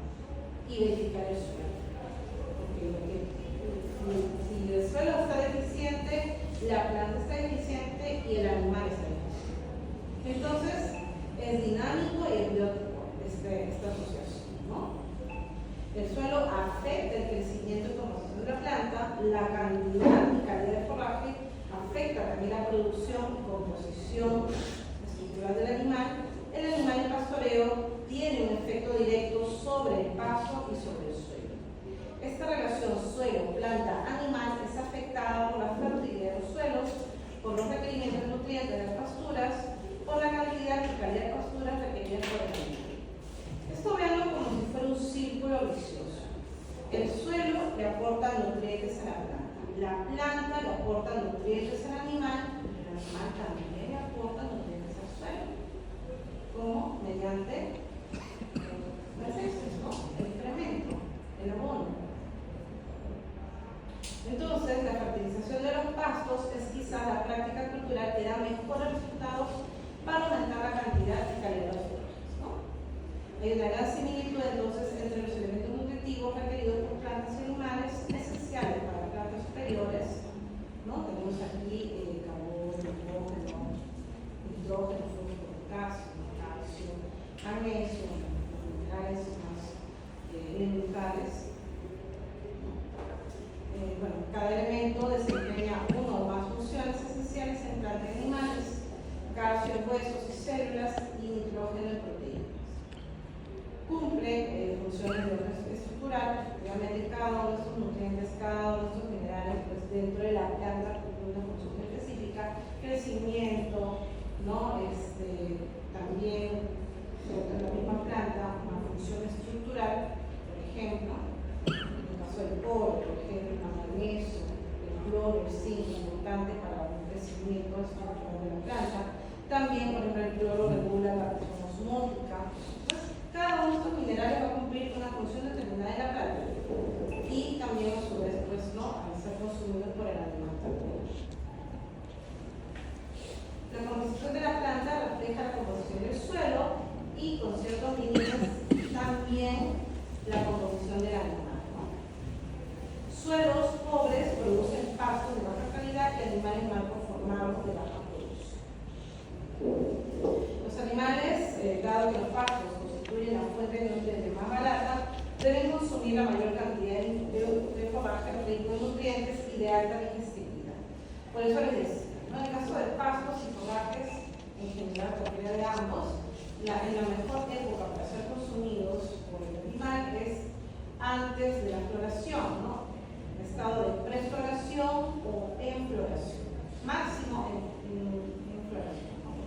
Speaker 1: y verificar el suelo. Si el suelo está deficiente, la planta está deficiente y el animal está deficiente. Entonces, es dinámico y es biótico esta asociación, ¿no? El suelo afecta el crecimiento y formación de la planta, la cantidad y calidad de forraje afecta también la producción y composición estructural del animal. El animal en pastoreo tiene un efecto directo sobre el pasto y sobre el suelo. Esta relación suelo-planta-animal es afectada por la fertilidad de los suelos, por los requerimientos de nutrientes de las pasturas, por la cantidad y calidad de pasturas requeridas por el animal. Esto veanlo como si fuera un círculo vicioso. El suelo le aporta nutrientes a la planta le aporta nutrientes al animal, y el animal también le aporta nutrientes al suelo, como mediante las heces, ¿no? El excremento, el abono. Entonces, la fertilización de los pastos es quizá la práctica cultural que da mejores resultados para aumentar la cantidad y calidad de los forrajes, ¿no? Hay una gran similitud entonces entre los elementos nutritivos requeridos por plantas y animales esenciales para las plantas superiores, ¿no? Tenemos aquí carbono, nitrógeno, fósforo, calcio, magnesio, minerales más elementales. Bueno, cada elemento desempeña una o más funciones esenciales en plantas y animales: calcio en huesos y células y nitrógeno en proteínas. Cumple funciones de orden estructural, obviamente cada uno de estos nutrientes, cada uno de estos minerales, pues dentro de la planta cumple una función específica: crecimiento, ¿no? También dentro de la misma planta una función estructural, por ejemplo, en el caso del poro, por ejemplo, el magnesio, el cloro, el zinc, importante para el crecimiento estructural de la planta. También, por ejemplo, el cloro regula la presión osmótica. Entonces, cada uno de estos minerales va a cumplir una función determinada en la planta y también a su vez, pues, ¿no?, al ser consumidos por el animal también. composición de la planta refleja la composición del suelo y con ciertos límites también la composición del animal, ¿no? Suelos pobres producen pastos de baja calidad y animales mal conformados de baja producción. Los animales, dado que los pastos constituyen la fuente de nutrientes más barata, deben consumir la mayor cantidad de forraje rico en nutrientes y de alta digestibilidad. Por eso les decía, ¿no? En el caso de pastos y forrajes, en general cualquiera de ambos, en la mejor época para ser consumidos por el animal es antes de la floración, ¿no? En estado de prefloración o en floración. Máximo en floración, ¿no?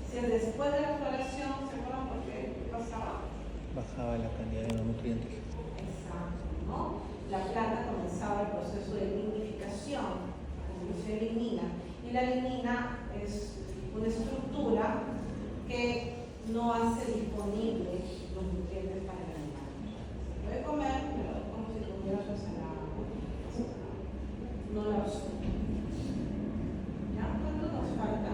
Speaker 1: Si es después de la floración, ¿se acuerdan por qué pasaba?
Speaker 2: Bajaba la calidad de los nutrientes.
Speaker 1: Exacto, ¿no? La planta comenzaba el proceso de lignificación, la producción de lignina, y la lignina es una estructura que no hace disponible los nutrientes para el animal. Se puede comer, pero es como si comiera su ensalada. No la uso. ¿Ya? ¿Cuánto nos falta?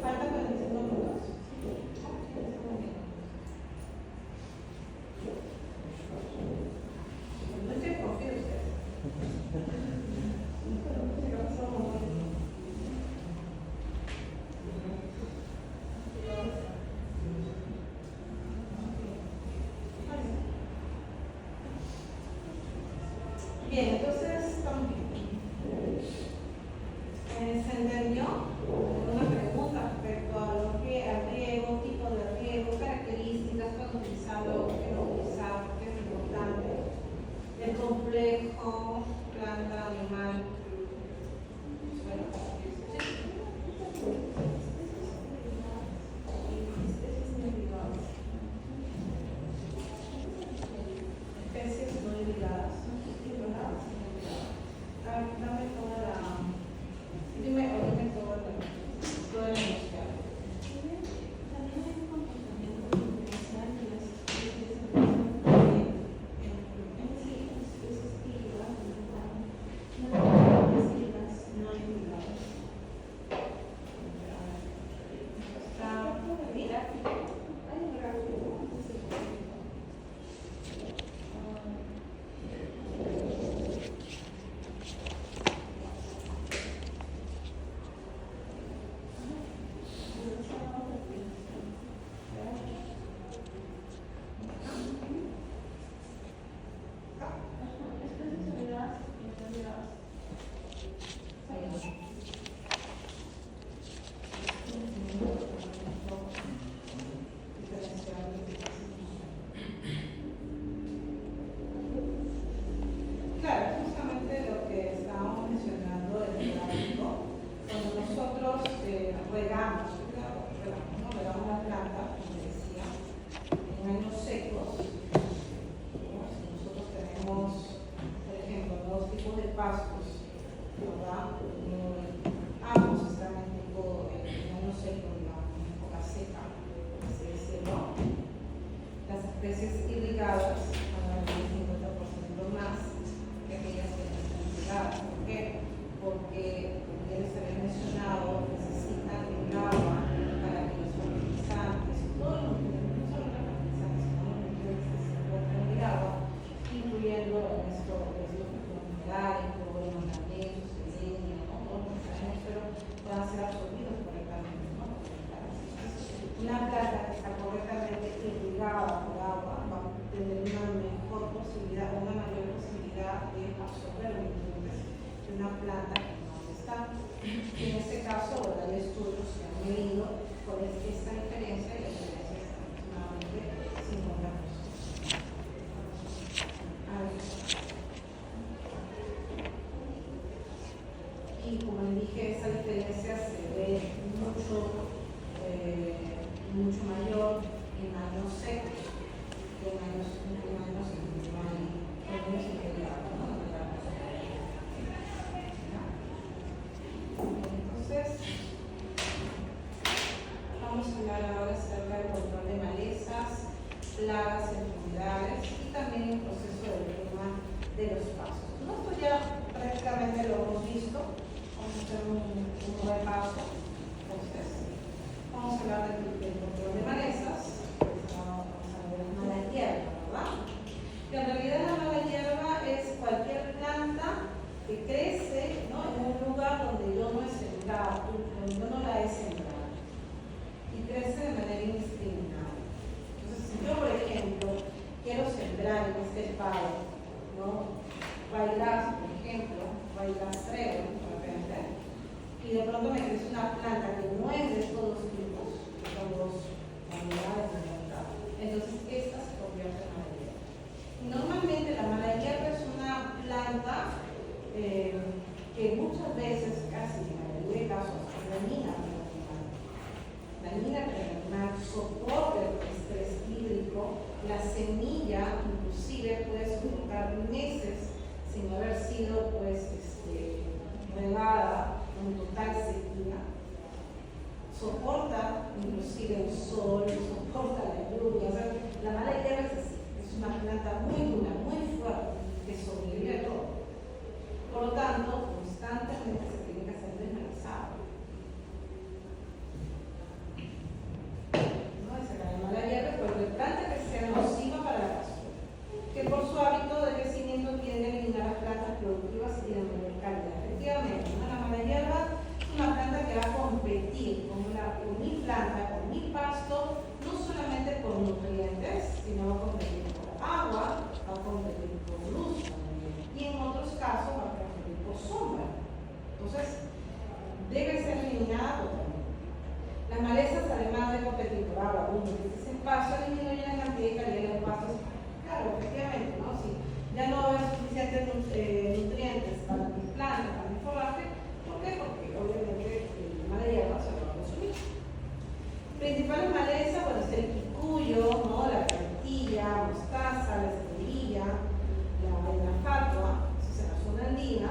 Speaker 1: Falta 45 minutos. No estoy confío en ustedes. Bien, entonces estamos bien. ¿Se entendió? Una pregunta respecto a lo que al riego, tipo de riego, características, cuándo utilizarlo, qué no utilizar, por qué es importante, el complejo, planta, animal. Bueno, especies no irrigadas. Dame toda la. Dime toda la música. También hay un comportamiento diferencial de las especies en sí, las especies híbridas, las híbridas no híbridas. Mira, hay un gráfico. Claro, justamente lo que estábamos mencionando en el gráfico, cuando nosotros regamos la planta, como decía, en años secos, ¿no? Si nosotros tenemos, por ejemplo, dos tipos de pastos, ¿verdad? Ambos están en año seco, digamos, en época seca, así decirlo. Las especies irrigadas van a venir 50% más que aquellas que no están irrigadas. ¿Por qué? Porque, como ya les había mencionado, necesitan el agua para que los fertilizantes, todos los nutrientes, no solo los fertilizantes, sino los nutrientes que se encuentran en el agua, incluyendo los minerales, los magnesio, selenio, ¿no? Todos los que sabemos, pero puedan ser absorbidos correctamente, ¿no? Una planta que está correctamente irrigada por agua va a tener una mejor posibilidad, una mayor posibilidad de absorber los nutrientes de una planta que no está. Y en este caso, ¿verdad? Hay estudios que han medido cuál es esta diferencia y la diferencia es aproximadamente 50%. Y como les dije, esa diferencia se ve mucho mayor en años secos que en años en que no hay integrados, ¿no? Entonces, vamos a hablar ahora acerca plagas, enfermedades y también el proceso del tema de los pasos. Esto ya prácticamente lo hemos visto. Vamos a hacer un repaso. Entonces, vamos a hablar del control de malezas. Vamos a ver la mala hierba, ¿verdad? Que en realidad la mala hierba es cualquier planta que crece, ¿no?, en un lugar donde yo no he sembrado, donde yo no la he sembrado, y crece de manera indiscriminada. Entonces, si yo, por ejemplo, quiero sembrar en este palo, ¿no?, Bailas, por ejemplo, Bailas treo, de repente, y de pronto me crece una planta que no es de estos dos tipos, que son dos variedades de planta, entonces esta se convierte en mala hierba. Normalmente la mala hierba es una planta que muchas veces, casi en la mayoría de casos, es dañina para el animal. Dañina para el animal, soporta el estrés hídrico, la semilla inclusive puede soportar meses sin haber sido regada en total sequía. Soporta inclusive el sol, soporta la lluvia. O sea, la mala hierba es así, es una planta muy dura, muy fuerte, que sobrevive a todo. Por lo tanto, constantemente se tiene que hacer desmalezado. ¿No? Esa es la mala hierba, cualquier planta que sea nociva para la pastura, que por su hábito de crecimiento tiende a eliminar las plantas productivas y de mayor calidad. Efectivamente, ¿no? La mala hierba es una planta que va a competir con mi planta, con mi pasto, no solamente por nutrientes, sino va a competir por agua, va a competir por luz también, y en otros casos va a competir por sombra. Entonces, debe ser eliminada totalmente. Las malezas, además de competir por agua, ese paso disminuye la cantidad y calidad de los pastos. Claro, efectivamente, ¿no? Si ya no hay suficientes nutrientes para mis plantas, para mi forraje, ¿por qué? Porque obviamente la mala hierba se lo va a consumir. Principales malezas, bueno, es el picuyo, ¿no?, la cartilla, mostaza, la esterilla, la fatua, eso es en la zona andina.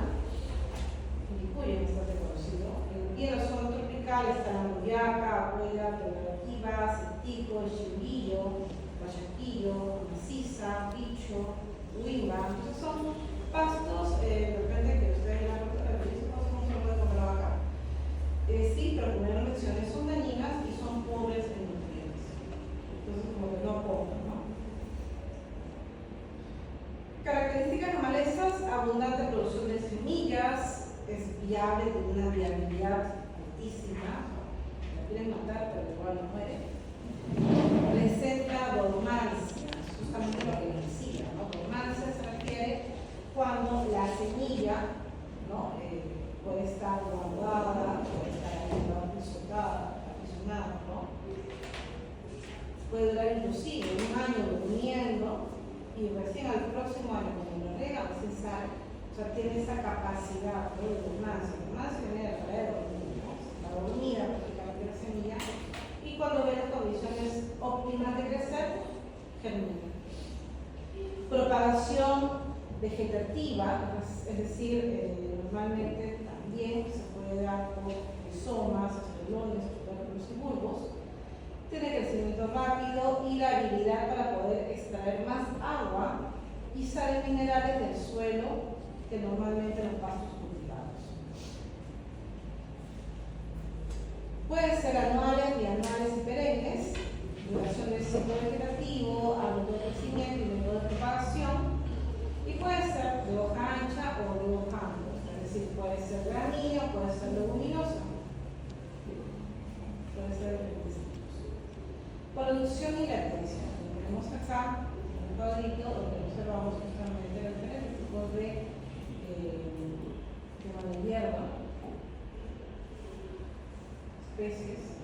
Speaker 1: El picuyo es bastante conocido. Y en la zona tropical está la muyaca, abuela, preparativa, cetico, el chimbrillo, guayaquillo, maciza, bicho, huimba. Entonces son pastos, de repente que ustedes en la cultura de los pastos no se puede comer la vaca. Sí, pero como ya lo mencioné, son dañinas y son pobres en nutrientes. Entonces como que no aportan, ¿no? Características de malezas: abundante producción de semillas, es viable, tiene una viabilidad altísima, la quieren matar pero igual no muere. Presenta dormancia, justamente lo que decía, ¿no? Dormancia se refiere cuando la semilla, ¿no?, puede estar guardada, puede estar aprisionada, ¿no? Puede durar inclusive un año durmiendo y recién al próximo año, cuando lo rega, recién sale. O sea, tiene esa capacidad, ¿no?, de dormancia. Dormancia viene de la palabra dormir, ¿no? Está dormida prácticamente la semilla, y cuando ve las condiciones óptimas de crecer, germina. Propagación vegetativa, es decir, normalmente también se puede dar por rizomas, espelones, tubérculos y bulbos. Tiene crecimiento rápido y la habilidad para poder extraer más agua y sales minerales del suelo que normalmente los pastos cultivados. Pueden ser anuales, bianuales y perennes, duración del ciclo vegetativo, hábito de crecimiento y método de propagación, y puede ser de hoja ancha o de hoja angosta, es decir, puede ser gramínea, puede ser leguminosa, puede ser de distintos. Producción y retención. Tenemos acá un cuadrito donde observamos justamente los diferentes tipos de mala hierba, especies,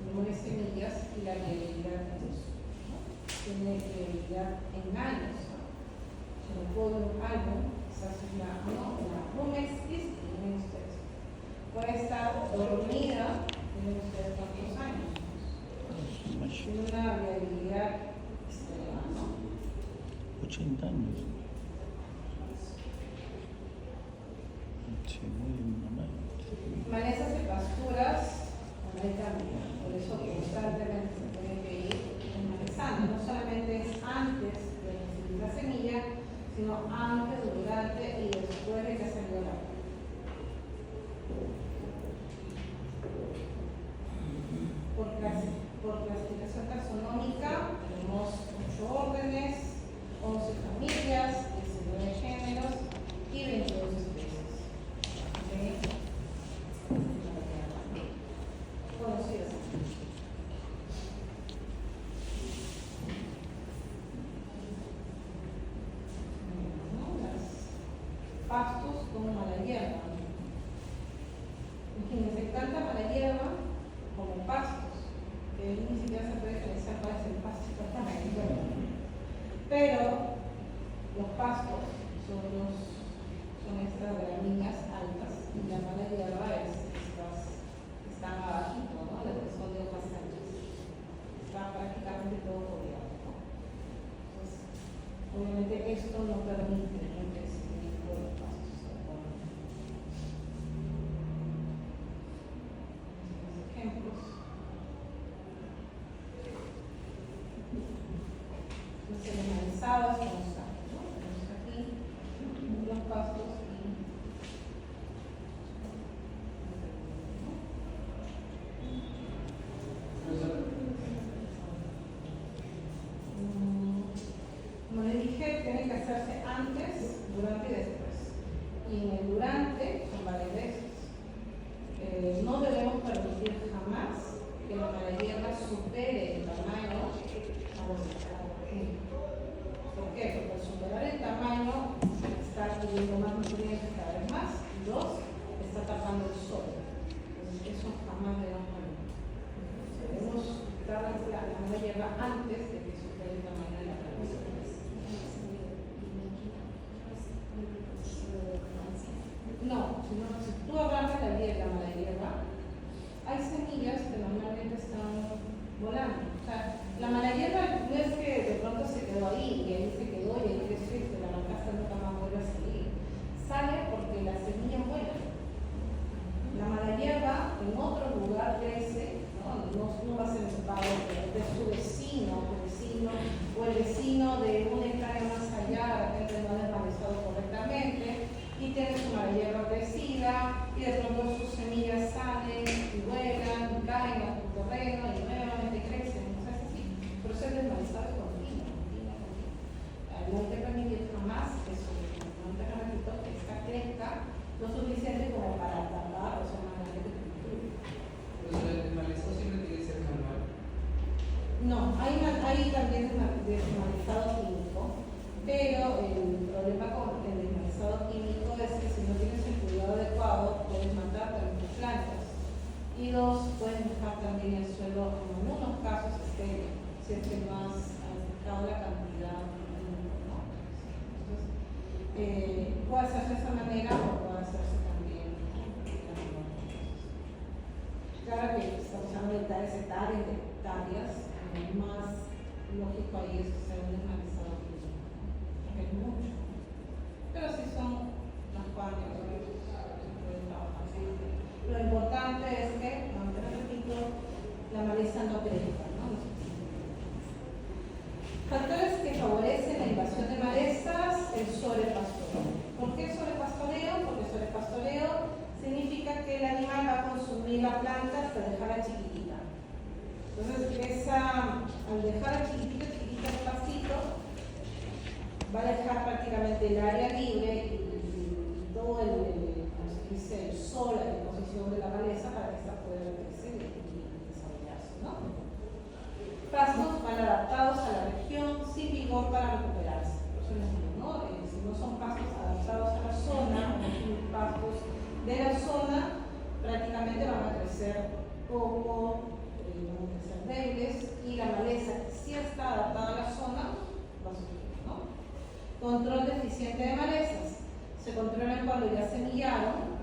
Speaker 1: número de semillas y la viabilidad de uso. Tiene viabilidad en años. Si no puedo un álbum, quizás una Rumex list, tienen ustedes. Puede estar dormida, tienen ustedes cuántos años. Tiene una viabilidad extrema, ¿no?
Speaker 2: 80 años. Sí, muy normal.
Speaker 1: Malezas y pasturas, también. Por eso constantemente se tiene que ir desmalezando. No solamente es sino antes, durante y después de que salió la planta. Por clasificación taxonómica tenemos 8 órdenes, 11 familias, 19 géneros y 22 especies. ¿Okay? Conocidas. Pastos como mala hierba. Imagínense, tanta mala hierba como pastos, que ni siquiera se puede diferenciar cuál es el pasto y cuál es la mala hierba. Pero los pastos son estas gramíneas altas y la mala hierba es estas que están abajito, ¿no? Las que son de hojas anchas. Está prácticamente todo rodeado, ¿no? Entonces, obviamente esto no permite un crecimiento de pastos. Ejemplos. Los animalizados, tenemos aquí los pastos como les dije, tienen que hacerse antes, durante y después. Y en el durante son varias veces. No debemos permitir jamás que la mala hierba supere el tamaño a los estados. ¿Por qué? Porque al superar el tamaño está adquiriendo más nutrientes cada vez más y dos, está tapando el sol. Entonces eso jamás debemos permitir. Debemos dar la mala hierba antes de que supere el tamaño de la planta. No, si tú agarras la mala hierba, hay semillas que normalmente están volando. O sea, la mala hierba no es que de pronto se quedó ahí y ahí se quedó y ahí creció y se la arrancaste nunca más vuelve a salir. Sale porque la semilla vuela. La mala hierba en otro lugar crece, no va a ser el pago de su vecino o el vecino de una hectárea más allá, de repente no ha desmalezado correctamente y tiene su mala hierba crecida y de pronto sus semillas salen y vuelan y caen a tu terreno y nuevamente crecen. O sea, es así. Pero es desmalezado continuo. No hay que permitir jamás que sobre un terrenito que esta crezca lo suficiente como para tapar, o sea, una grande cultura.
Speaker 3: ¿Pero el desmalezado siempre tiene que ser manual?
Speaker 1: No, hay también desmalezado químico, pero el problema con el desmalezado químico es que si no tienes el cuidado adecuado puedes matar también tus plantas y dos, puedes dejar también el suelo en algunos casos estéril si es que no has aumentado la cantidad, ¿no? Entonces, puede hacerse de esa manera o puede hacerse también de la misma manera. Claro que estamos hablando de hectáreas, más lógico ahí es que sea un desmalezado químico, porque es mucho. Pero si son las cuantas, se puede trabajar. Lo importante es que, aunque repito, la maleza no crezca, ¿no? Factores que favorecen la invasión de malezas, el sobrepastoreo. ¿Por qué sobrepastoreo? Porque sobrepastoreo significa que el animal va a consumir la planta hasta dejarla chiquitita. Entonces, al dejarla chiquitita el pasito, va a dejar prácticamente el área libre y todo el sol a disposición de la maleza para que esta pueda crecer y desarrollarse, ¿no? Pastos mal adaptados a la región, sin vigor para recuperarse. Por eso les digo, ¿no? Si no son pastos adaptados a la zona, no son pastos de la zona, prácticamente van a crecer poco, van a crecer débiles y la maleza que sí está adaptada a la zona va a sufrir, ¿no? Control deficiente de malezas. Se controlan cuando ya semillaron,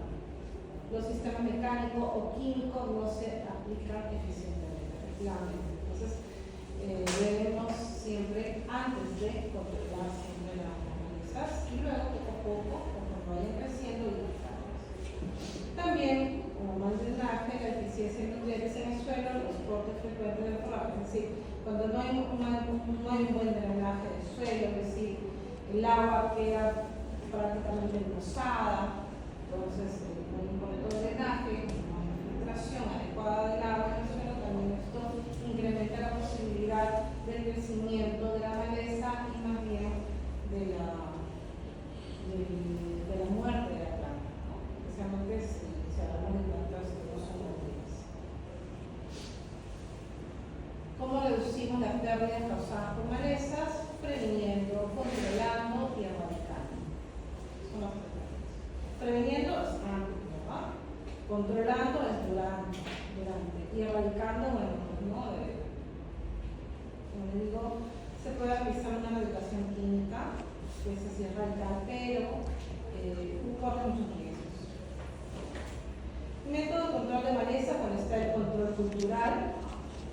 Speaker 1: los sistemas mecánicos o químicos no se aplican eficientemente, efectivamente. Entonces, debemos siempre, antes de controlar siempre las malezas y luego poco a poco, conforme vayan creciendo, identificarlas. También, como mal drenaje, la eficiencia de nutrientes en el suelo, los cortes frecuentes del forraje, es decir, cuando no hay un buen drenaje del suelo, es decir, el agua queda prácticamente enlosada, entonces con un correcto drenaje, una filtración adecuada del agua en el suelo, también esto incrementa la posibilidad del crecimiento de la maleza y más bien de la muerte de la planta, ¿no? Especialmente si hablamos de plantas que no son nativas. ¿Cómo reducimos las pérdidas causadas por malezas? Previniendo, controlando y erradicando. Son las tres cosas. Previniendo es antes, ¿verdad? Controlando es durante. Y erradicando, bueno, pues no, como les digo, se puede realizar una medicación química, que es así radical, pero corre muchos riesgos. Método de control de maleza, cuando está el control cultural,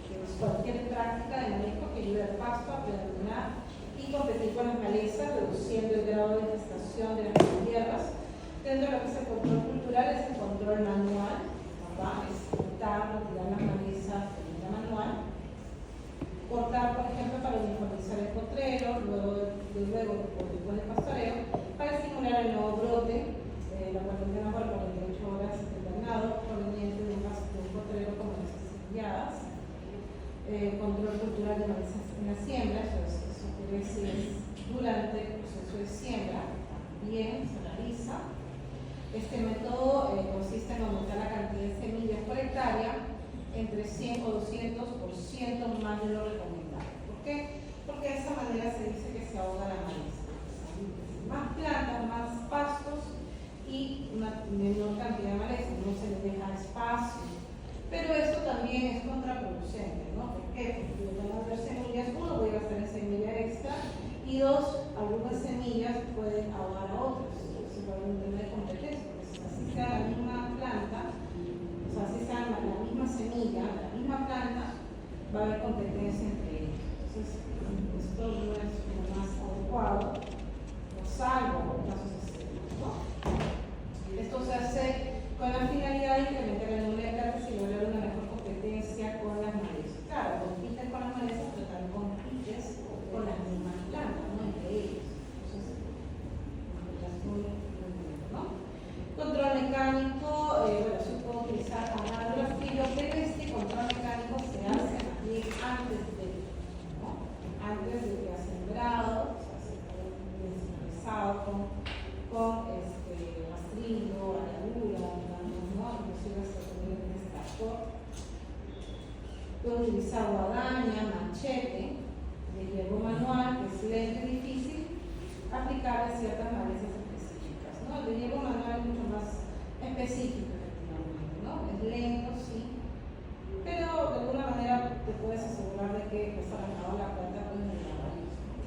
Speaker 1: que es cualquier práctica de manejo que ayude al pasto a predominar y competir con las malezas, reduciendo el grado de infestación de las hierbas. Dentro de lo que es el control cultural es el control manual, ¿verdad? Es cortar, retirar las malezas de manera manual. Cortar, por ejemplo, para uniformizar el potrero, luego después del pastoreo, para estimular el nuevo brote, la cuarentena por 48 horas internado, proveniente de un potrero con malezas selladas. Control cultural de malezas en la siembra, eso quiere decir durante el proceso de siembra, también se realiza. Este método consiste en aumentar la cantidad de semillas por hectárea entre 100 o 200% más de lo recomendable. ¿Por qué? Porque de esa manera se dice que se ahoga la maleza. Más plantas, más pastos y una menor cantidad de maleza, no se les deja espacio. Pero esto también es contraproducente, ¿no? ¿Por qué? Porque yo tengo que hacer semillas, uno, voy a gastar en semilla extra, y dos, algunas semillas pueden ahogar a otras. Entonces va a haber un tema de competencia, porque si así sea la misma planta, o sea, si sea la misma semilla, la misma planta, va a haber competencia entre ellos. Entonces, esto no es lo más adecuado, salvo por casos extremos, ¿no? Esto se hace con la finalidad de incrementar el número de plantas y lograr una mejor competencia con las malezas. Claro, compites con las malezas, pero también compites con las mismas plantas, no entre ellos. Entonces, es muy bueno, ¿no? Control mecánico, bueno, se puede utilizar arando filo, pero este control mecánico se hace también antes de, ¿no? Antes de que ha sembrado, o sea, se puede sensibilizado con rastrillo, aladura, ¿no? Inclusive se puede en extractor. Puede utilizar guadaña, machete, de hierro manual, que es lento y difícil aplicar a ciertas malezas específicas, ¿no? El de hierro manual es mucho más específico, efectivamente, ¿no? Es lento, sí, pero de alguna manera te puedes asegurar de que pues arrancado la planta pues de la raíz, ¿no?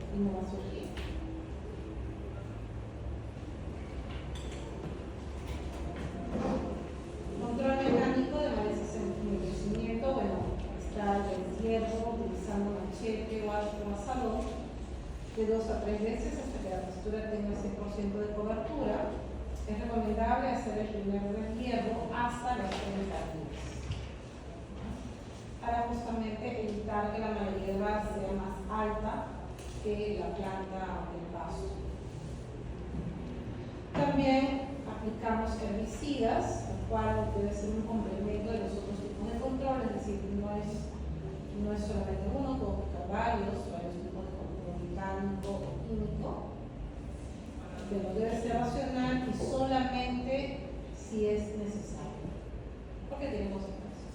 Speaker 1: Y no va a surgir. Control mecánico de malezas en crecimiento, bueno, está el hierro utilizando machete o asadón de 2 a 3 veces hasta que la textura tenga 100% de cobertura. Es recomendable hacer el primer deshierro hasta las 30 días para justamente evitar que la maleza sea más alta que la planta del pasto. También aplicamos herbicidas, el cual debe ser un complemento de los otros tipos de control, es decir, no es solamente uno, puedo aplicar varios tipos de control mecánico o químico, pero debe ser racional y solamente si es necesario, porque tiene consecuencias.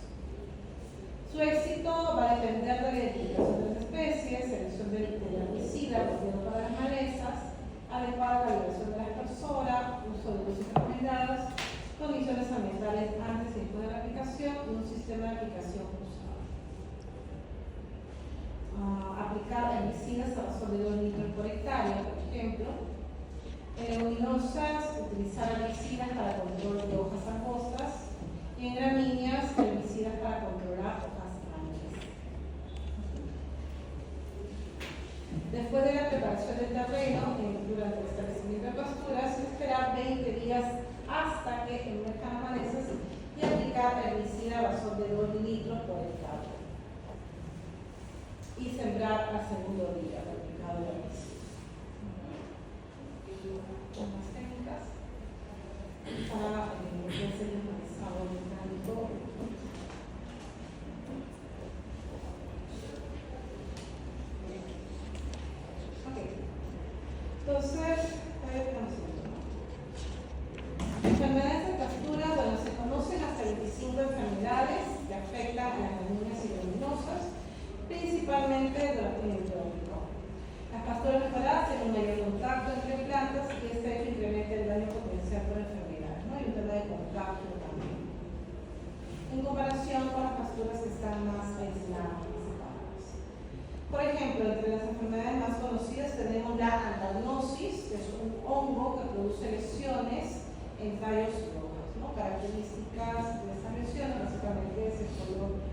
Speaker 1: Su éxito va a depender de la identificación de las especies, selección del herbicida apropiado para las malezas, adecuada valoración de las personas, uso de dosis recomendadas, condiciones ambientales antes y después de la aplicación y un sistema de aplicación usado. Aplicar herbicidas a razón de 2 litros por hectárea, por ejemplo. Leguminosas, utilizar herbicidas para control de hojas angostas. Y en gramíneas, herbicidas para controlar hojas grandes. Después de la preparación del terreno, durante el establecimiento de pasturas, esperar 20 días hasta que emerjan las malezas y aplicar herbicida a razón de 2 litros por hectárea. Y sembrar al segundo día de aplicado el herbicida. con las técnicas para lo que es el enraizado mecánico. Ok, entonces, enfermedades de captura, bueno, se conocen hasta 25 enfermedades que afectan a las gramíneas y leguminosas, principalmente durante el trópico. Las pasturas mejoradas tienen un mayor contacto entre plantas y este hecho incrementa el daño potencial por enfermedades, ¿no? Y un tema de contacto también. En comparación con las pasturas que están más aisladas, más separadas. Por ejemplo, entre las enfermedades más conocidas tenemos la antagnosis, que es un hongo que produce lesiones en tallos rojos, ¿no? Características de estas lesiones básicamente es el color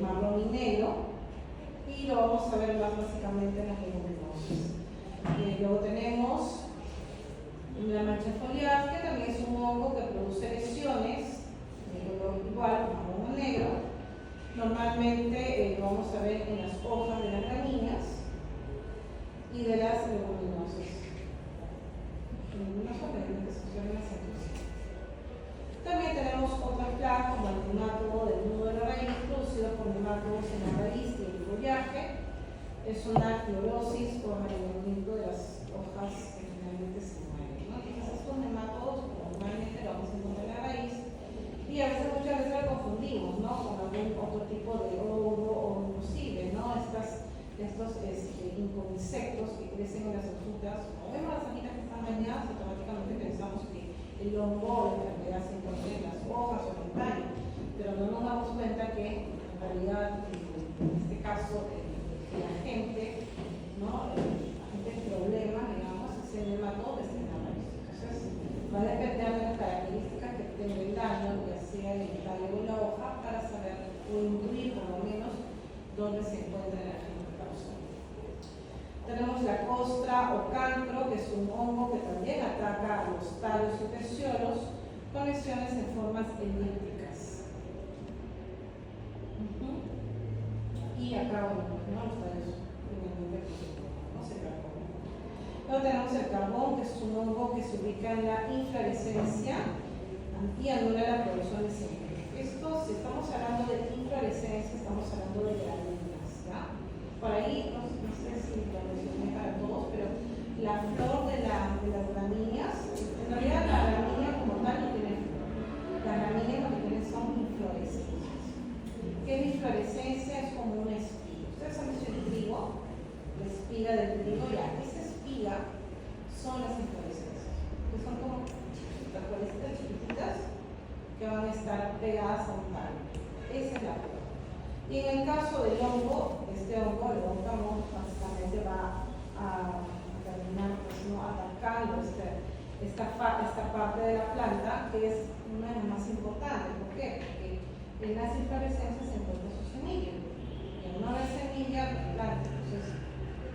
Speaker 1: marrón y negro, y lo vamos a ver más básicamente en las leguminosas. Luego tenemos la mancha foliar, que también es un hongo que produce lesiones de color igual, marrón o negro. Normalmente lo vamos a ver en las hojas de las gramíneas y de las leguminosas. También tenemos otras plagas como el nemátodo del nudo de la raíz, producido por nemátodos en la raíz y el follaje. Es una clorosis por amarillamiento de las hojas que generalmente se mueren, ¿no? Entonces estos nemátodos normalmente lo vamos a encontrar en la raíz y a veces, muchas veces lo confundimos, ¿no? Con algún otro tipo de hongo o imposible, ¿no? Estos insectos que crecen en las hojitas, o vemos las hojitas que están dañadas, automáticamente pensamos que el hongo o la enfermedad se encuentra en las hojas o en el tallo, pero no nos damos cuenta que en realidad, en este caso, la gente, ¿no? La gente el problema, digamos, es el nematodo que está en la raíz. Entonces, va a depender de las características que tenga el daño, ya sea en el tallo o en la hoja, para saber o intuir por lo menos dónde se encuentra el agente causal. Tenemos la costra o cancro, que es un hongo que también ataca a los tallos y peciolos con lesiones en formas elípticas. Y acá, bueno, ¿no? Los tallos finalmente no se carbonan. Luego tenemos el carbón, que es un hongo que se ubica en la inflorescencia y anula la producción de semillas. Esto, si estamos hablando de inflorescencia, estamos hablando de gramíneas, ¿ya? Por ahí, no sé si lo mencioné para todos, pero la flor de las gramíneas, en realidad la gramínea como tal no tiene flor. Las gramíneas lo que tienen son inflorescencias. ¿Qué es inflorescencia? Es como una espiga. Ustedes han visto el trigo, la espiga del trigo, ya, esa espiga son las inflorescencias, que son como las florecitas chiquititas que van a estar pegadas a un tallo. Esa es la flor. Y en el caso del hongo, este hongo, el hongo básicamente va a terminar pues, ¿no? atacando esta parte de la planta, que es una de las más importantes. ¿Por qué? Porque en las inflorescencias se encuentra su semilla. Y al no haber semilla, la planta, entonces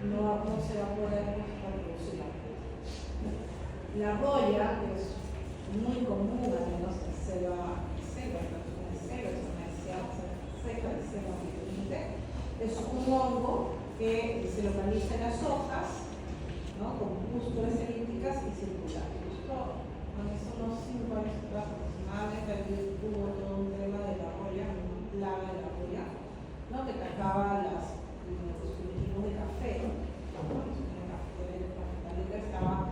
Speaker 1: no se va a poder reproducir la planta. La roya, que es muy común, al menos en selva, es un hongo que se localiza en las hojas, ¿no? Con pústulas elípticas y circulares. Justo hace unos 5 años atrás aproximadamente hubo todo un tema de la roya, una plaga de la roya, ¿no? Que atacaba los cultivos de café, ¿no? La cafetalera estaba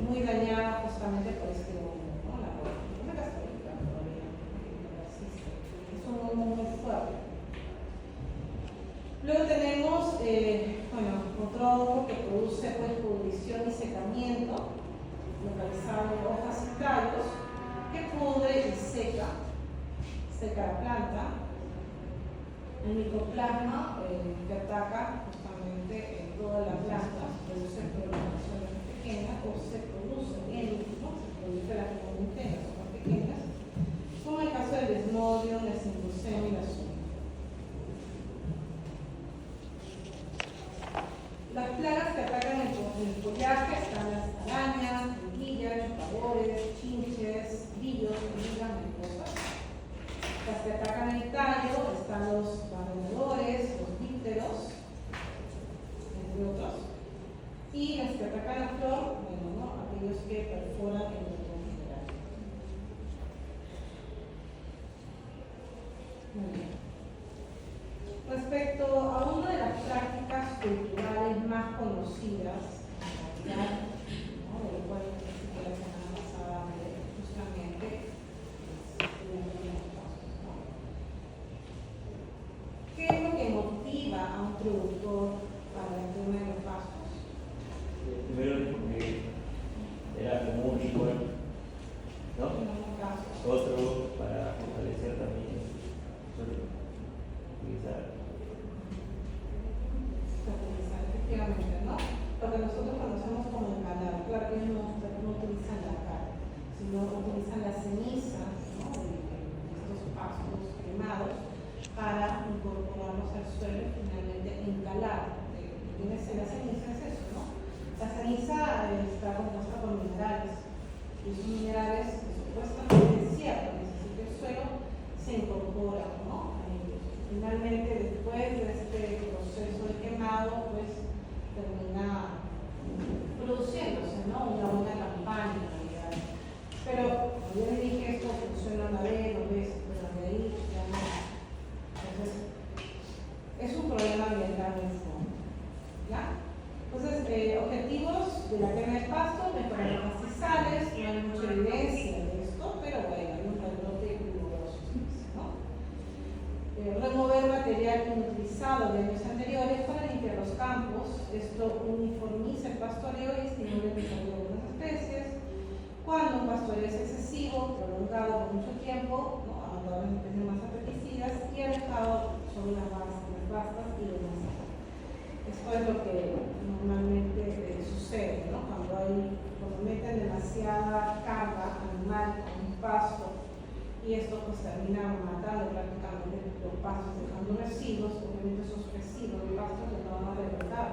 Speaker 1: muy dañada justamente por este hongo, ¿no? La roya. Una cascarita todavía persiste. Es un hongo muy fuerte. Luego tenemos otro hongo que produce pues, pudrición y secamiento, localizado en hojas y tallos, que pudre y seca la planta. El micoplasma que ataca justamente en toda la planta, produce proliferaciones pequeñas o se produce en se produce las comunitarias, son más pequeñas, como el caso del desmodio, la simpuseo y la zona. Las plagas que atacan el follaje están las arañas, horquillas, chupadores, chinches, grillos, hormigas, mariposas. Las que atacan el tallo están los barrenadores, los dípteros, entre otros. Y las que atacan la flor, bueno, ¿no? Aquellos que perforan el botón general. Muy bien. Respecto a una de las prácticas culturales más conocidas, ¿no? De lo cual la semana pasada hablé justamente, ¿no? ¿Qué es lo que motiva a un productor para el tema de los pastos?
Speaker 4: Primero dijo que era como un ritual, ¿no?
Speaker 1: En algunos casos.
Speaker 4: Otro para fortalecer también, utilizar.
Speaker 1: Efectivamente, ¿no? Lo que nosotros conocemos como empanada, claro que ellos no utilizan la carne, sino utilizan la ceniza, ¿no? De estos pastos quemados para incorporarlos al suelo y finalmente encalar. La ceniza es eso, ¿no? La ceniza está compuesta por minerales y esos minerales que supuestamente es cierto, necesita el suelo, se incorporan, ¿no? Finalmente, después de este proceso de quemado, pues termina produciéndose, ¿no? Una buena campaña en realidad. Pero, como yo les dije, esto funciona una vez, dos veces, pero de ahí ya no. Entonces, es un problema ambiental en el fondo. ¿Ya? Entonces, objetivos de la quema de pasto, mejorar los pastizales, no hay mucha evidencia de esto, pero bueno, hay un rebrote riguroso, ¿no? Remover material inutilizado de años anteriores para limpiar los campos. Esto uniformiza el pastoreo y estimula el desarrollo de algunas especies. Cuando un pastoreo es excesivo, prolongado por mucho tiempo, ¿no? Abandonado las especies más apetecidas y alejado sobre las vastas y demás. Esto es lo que normalmente sucede, ¿no? Cuando meten demasiada carga animal en un pasto y esto pues termina matando prácticamente los pastos, dejando residuos. Obviamente esos residuos de pastos no van a rebrotar,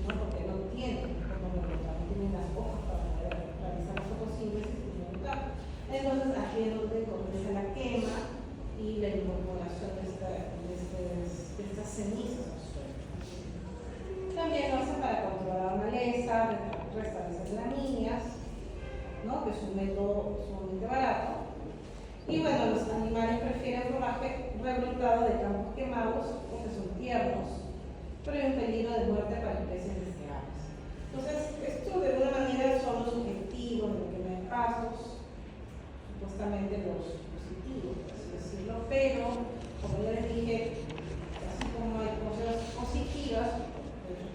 Speaker 1: ¿no? Porque no tienen cómo rebrotar, no tienen las hojas para poder realizar la fotosíntesis y rebrotar. Entonces aquí es donde comienza la quema y la incorporación de estas cenizas al suelo. También lo hace para controlar maleza, restablecer gramíneas, ¿no? Que es un método sumamente barato. Y bueno, los animales prefieren forraje rebrotado de campos quemados porque son tiernos, pero hay un peligro de muerte para especies deseables. Entonces, esto de alguna manera son los objetivos de la quema de pastos, supuestamente los positivos, por así decirlo, pero como ya les dije, así como hay cosas positivas,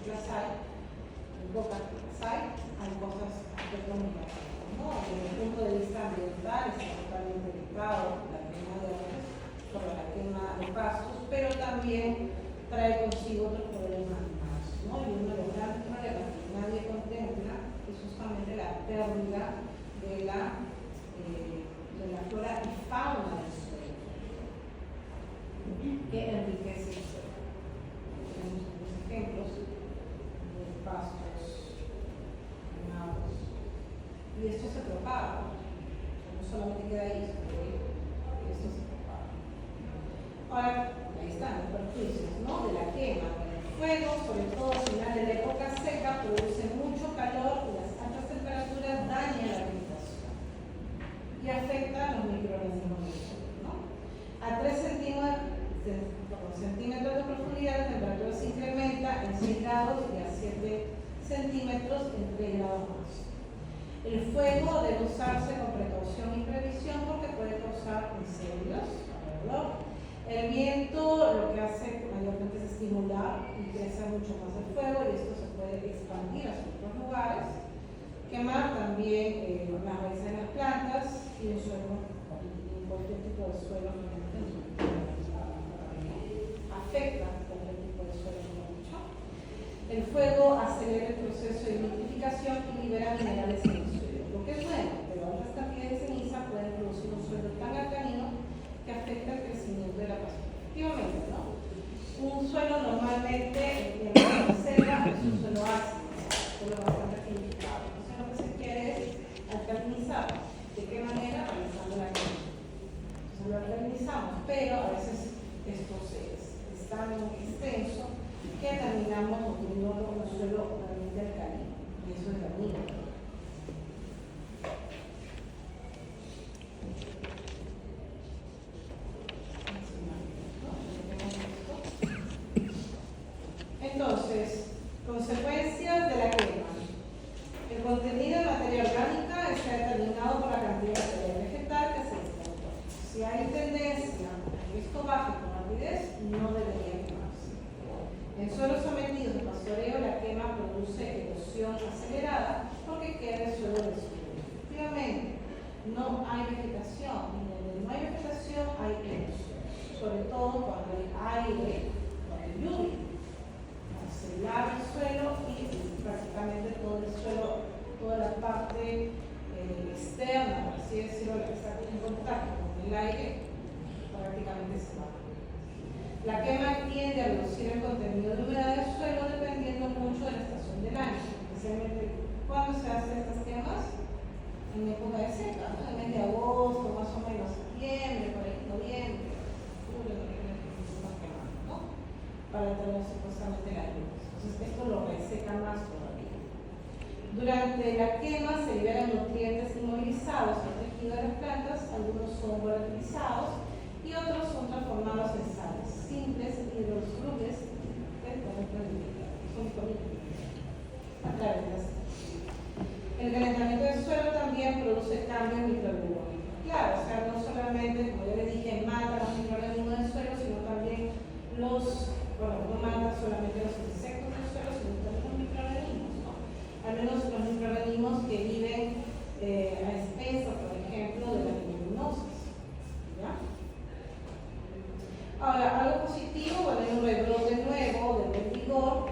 Speaker 1: las hay, en pocas las hay cosas negativas, ¿no? Desde el punto de vista ambiental está totalmente ligado la quema de árboles por la quema de pastos, pero también trae consigo otros problemas más, ¿no? Y uno de los grandes problemas que nadie contempla es justamente la pérdida de la flora y fauna del suelo, que enriquece el suelo. Tenemos algunos ejemplos de pastos quemados. Y esto se propaga, no solamente queda ahí, sino que esto se propaga. Ahora, ahí están los perjuicios, ¿no? De la quema. El fuego, sobre todo al final de la época seca, produce mucho calor y las altas temperaturas dañan la vegetación y afectan a los microorganismos del suelo, ¿no? A 3 centímetros de profundidad la temperatura se incrementa en 6 grados y a 7 centímetros en 3 grados más. El fuego debe usarse con precaución y previsión porque puede causar incendios alrededor. El viento lo que hace mayormente es estimular y crece mucho más el fuego y esto se puede expandir a otros lugares. Quemar también las raíces de las plantas y el suelo, y cualquier tipo de suelo afecta cualquier tipo de suelo, como he dicho. El fuego acelera el proceso de nitrificación y libera minerales en el suelo, lo que es bueno, pero altas cantidades de ceniza pueden producir un suelo tan alcalino que afecta el crecimiento de la planta. Efectivamente, ¿no? Un suelo normalmente en la selva es un suelo ácido, un suelo bastante acidificado. Entonces lo que se quiere es alcalinizar. ¿De qué manera? Realizando la quema. Entonces lo alcalinizamos, pero a veces esto es tan extenso que terminamos obteniendo un suelo realmente alcalino, y eso es dañino. Entonces, consecuencias de la quema. El contenido de materia orgánica está determinado por la cantidad de materia vegetal que se descompone. Si hay tendencia a que esto baje con rapidez, no debería quemarse. En suelos sometidos a pastoreo, la quema produce erosión acelerada porque queda el suelo desnudo. Efectivamente, no hay vegetación, y donde no hay vegetación hay erosión, sobre todo cuando hay aire, cuando hay lluvia. Se lava el suelo y prácticamente todo el suelo, toda la parte externa, por así decirlo, la que está en contacto con el aire, prácticamente se va. La quema tiende a reducir el contenido de humedad del suelo dependiendo mucho de la estación del año, especialmente cuando se hacen estas quemas en época de seca, ¿no? En el mes de agosto, más o menos septiembre, por ahí noviembre, octubre, noviembre, ¿no? Para tener supuestamente la luz. Entonces esto lo reseca más todavía. Durante la quema se liberan nutrientes inmovilizados al tejido de las plantas, algunos son volatilizados y otros son transformados en sales simples y hidrosolubles que son disponibles. El calentamiento del suelo también produce cambios microbiológicos. Claro, o sea, no solamente, como yo le dije, mata los microorganismos del suelo, sino también no mata solamente los insectos del suelo, sino también los microorganismos, ¿no? Al menos los microorganismos que viven a expensas, por ejemplo, de las leguminosas. ¿Ya? Ahora, algo positivo, bueno, hay un rebrote nuevo de buen vigor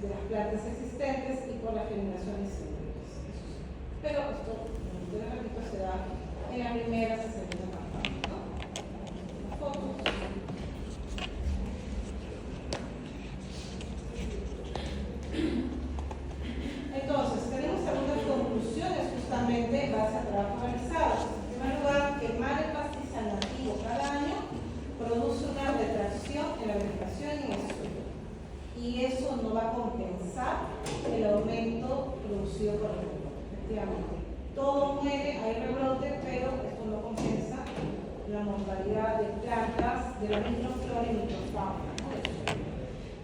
Speaker 1: de las plantas existentes y por la generación de semillas. Pero esto, como yo les repito, se da en la primera 60 campaña, ¿no? Las fotos. Entonces, tenemos algunas conclusiones justamente en base a trabajos realizados. En primer lugar, quemar el pastizal nativo cada año produce una retracción en la vegetación y en el suelo. Y eso no va a compensar el aumento producido por el rebrote. Efectivamente, todo muere, hay rebrote, pero esto no compensa la mortalidad de plantas, de la microflora y microfauna, ¿no?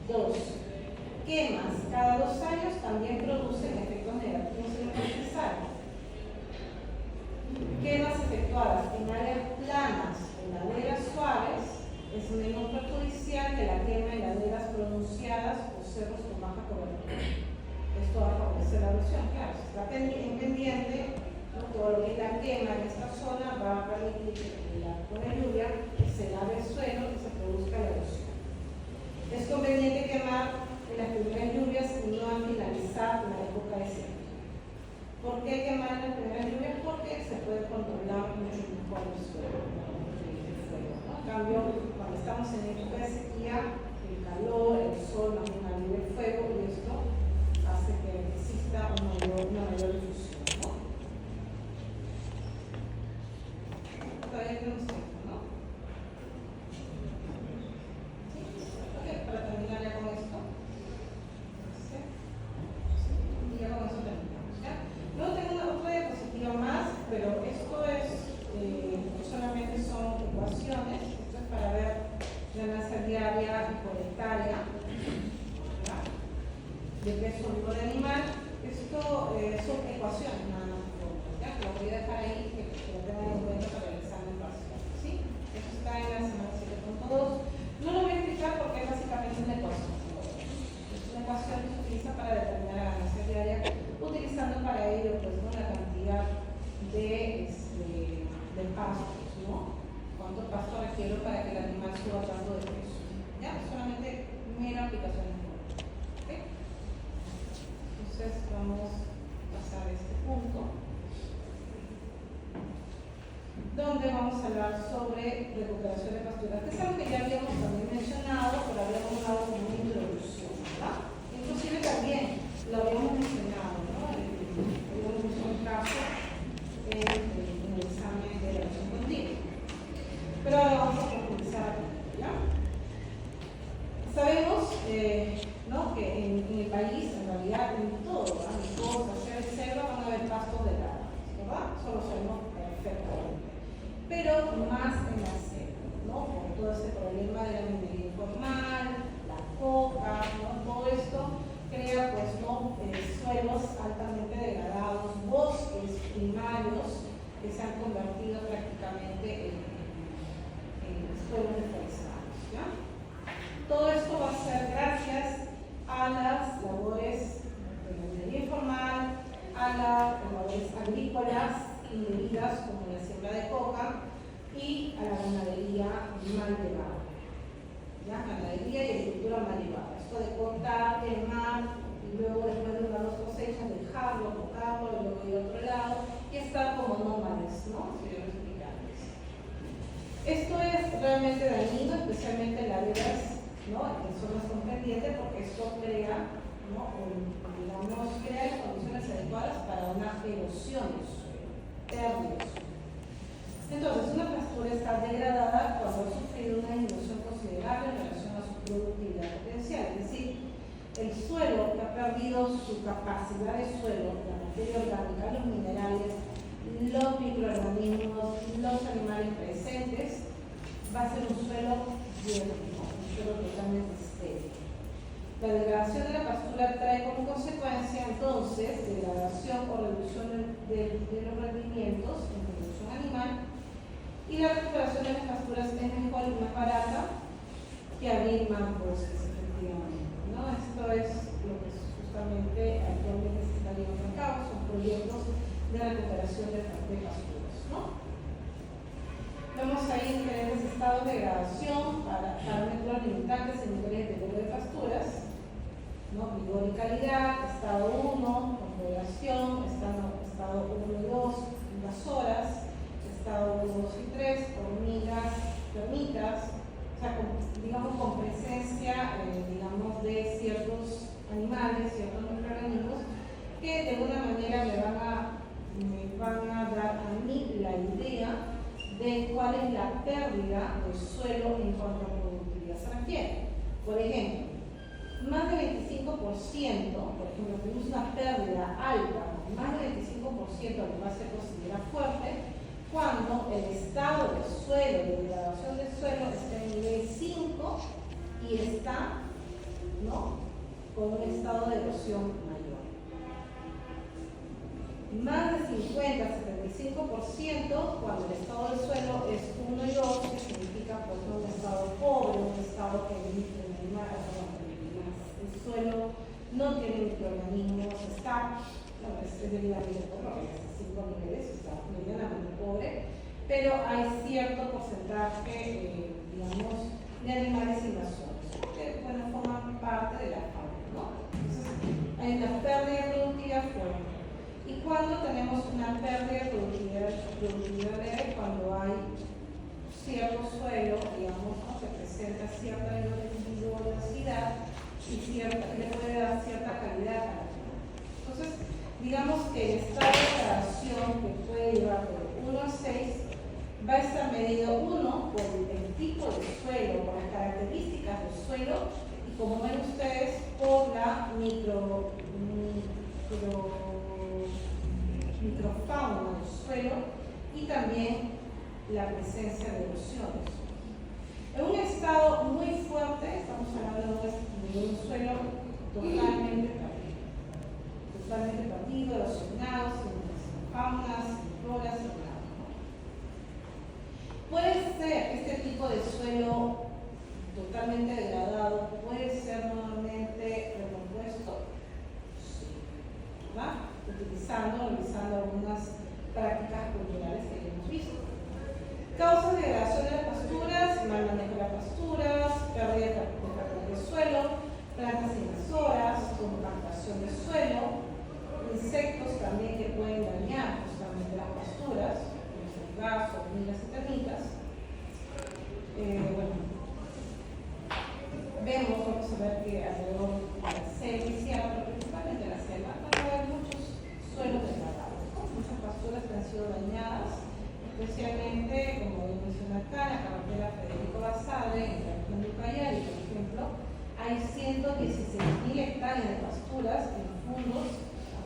Speaker 1: Dos, quemas cada 2 años también producen efectos negativos en el pastizal. Quemas efectuadas en áreas planas o laderas suaves es menos perjudicial que la quema en laderas pronunciadas o cerros con baja cobertura. Esto va a favorecer la erosión, claro. Si está en pendiente, ¿no? Todo lo que es la quema en esta zona va a permitir que con la lluvia se lave el suelo y se produzca la erosión. Es conveniente quemar en las primeras lluvias y no al finalizar la época de sequía. ¿Por qué quemar en las primeras lluvias? Porque se puede controlar mucho mejor el suelo, ¿no? En cambio, cuando estamos en época de sequía, el calor, el sol nos da libre fuego y esto hace que exista una mayor difusión, ¿no? Todavía tenemos tiempo, ¿no? ¿Sí? Ok, para terminar ya con esto. ¿Sí? Y ya con eso terminamos, ¿ya? Luego tengo otra diapositiva más, pero esto es, no solamente son ecuaciones, esto es para ver la masa diaria y por hectárea, ¿verdad? De peso vivo de animal. Esto son ecuaciones nada más, ¿ya? Lo voy a dejar ahí que lo tengan en cuenta para el examen parcial, ¿sí? Esto está en la semana 7.2. No lo voy a explicar porque es básicamente una ecuación. Es una ecuación que se utiliza para determinar la ganancia diaria, utilizando para ello pues, ¿no? La cantidad de pastos, ¿no? ¿Cuánto pasto requiero para que el animal suba tanto de peso? ¿Ya? Solamente mera aplicación de fórmula. ¿Okay? Entonces vamos a pasar a este punto, donde vamos a hablar sobre recuperación de pasturas, que es algo que ya habíamos también mencionado, pero habíamos dado como una introducción, ¿verdad? Inclusive también lo habíamos mencionado, ¿no? Habíamos visto un caso en el examen de la elección continua. Pero ahora vamos a profundizar aquí, ¿ya? Sabemos ¿no? que en el país, en realidad, en todo, en toda la selva van a haber pastos de lana, ¿verdad? Eso lo sabemos perfectamente. Pero más en la selva, ¿no? Por todo ese problema de la minería informal, la coca, ¿no? Todo esto crea pues, ¿no? Suelos altamente degradados, bosques primarios que se han convertido prácticamente en suelos deforestados, ¿ya? Todo esto va a ser gracias a las labores de la minería informal, a las labores agrícolas indebidas como la siembra de coca y a la ganadería mal llevada. ¿Ya? Ganadería y agricultura mal llevada. Esto de cortar, quemar y luego después de unas dos cosechas dejarlo, botarlo, y luego ir a otro lado y estar como nómades, ¿no? Señores migrantes. Esto es realmente dañino, especialmente en laderas, ¿no? En zonas con pendiente, porque esto crea, ¿no? Digamos, crea las condiciones adecuadas para una erosión del suelo, pérdida del suelo. Entonces, una pastura está degradada cuando ha sufrido una disminución considerable en relación a su productividad potencial, es decir, el suelo que ha perdido su capacidad de suelo, la materia orgánica, los minerales, los microorganismos, los animales presentes, va a ser un suelo viejo, un suelo totalmente estéril. La degradación de la pastura trae como consecuencia entonces degradación o reducción de los rendimientos en producción animal, y la recuperación de las pasturas es mejor y más barata que abrir más bosques, efectivamente, ¿no? Esto es lo que justamente actualmente se está llevando a cabo, son proyectos de recuperación de pasturas, ¿no? Vemos ahí diferentes estados de degradación, parámetros limitantes en niveles de vigor de pasturas, ¿no? Vigor y calidad, estado 1, configuración, estado 1 y 2, invasoras, estado 1, 2 y 3, hormigas, termitas, o sea, digamos con presencia, digamos, de ciertos animales, ciertos microorganismos, que de alguna manera me van a dar a mí la idea de cuál es la pérdida del suelo en cuanto a productividad se refiere. Por ejemplo, más del 25%, por ejemplo, tenemos una pérdida alta, más del 25% lo que va a se considera fuerte, cuando el estado del suelo, de degradación del suelo, está en nivel 5 y está, ¿no?, con un estado de erosión mayor. Más de 50-75% cuando el estado del suelo es 1 y 2, que significa pues, un estado pobre, un estado que emite el suelo no tiene microorganismos, está, no, es debidamente pobre, es 5 niveles, está medianamente pobre, pero hay cierto porcentaje, digamos, de animales invasores, que bueno, forman parte de la fauna, ¿no? Entonces, hay una pérdida de productividad fuerte. Y cuando tenemos una pérdida de productividad leve, cuando hay cierto suelo, digamos, ¿no?, que presenta cierta biodiversidad y le puede dar cierta calidad a la tierra. Entonces, digamos que el estado de degradación que puede llevar de 1 a 6 va a estar medido 1 por el tipo de suelo, por las características del suelo, y como ven ustedes, por la microfauna del suelo y también la presencia de erosiones. En un estado muy fuerte, estamos hablando de un suelo totalmente partido, erosionado, sin faunas, sin floras, sin nada, ¿no? Puede ser este tipo de suelo totalmente degradado, puede ser nuevamente recompuesto, sí, ¿verdad? Realizando algunas prácticas culturales que ya hemos visto. Causas de degradación de las pasturas, mal manejo de las pasturas, pérdida de suelo, plantas invasoras, compactación de suelo, insectos también que pueden dañar justamente las pasturas, como gas, hormigas y termitas. Bueno, vamos a ver que alrededor de la selva y sierra, pero principalmente la selva, van a haber muchos suelos degradados, ¿no? Muchas pasturas que han sido dañadas, especialmente, como mencioné acá, en la carretera Federico Basadre, en la región de Ucayali, por ejemplo, 16.000 hectáreas de pasturas en fundos,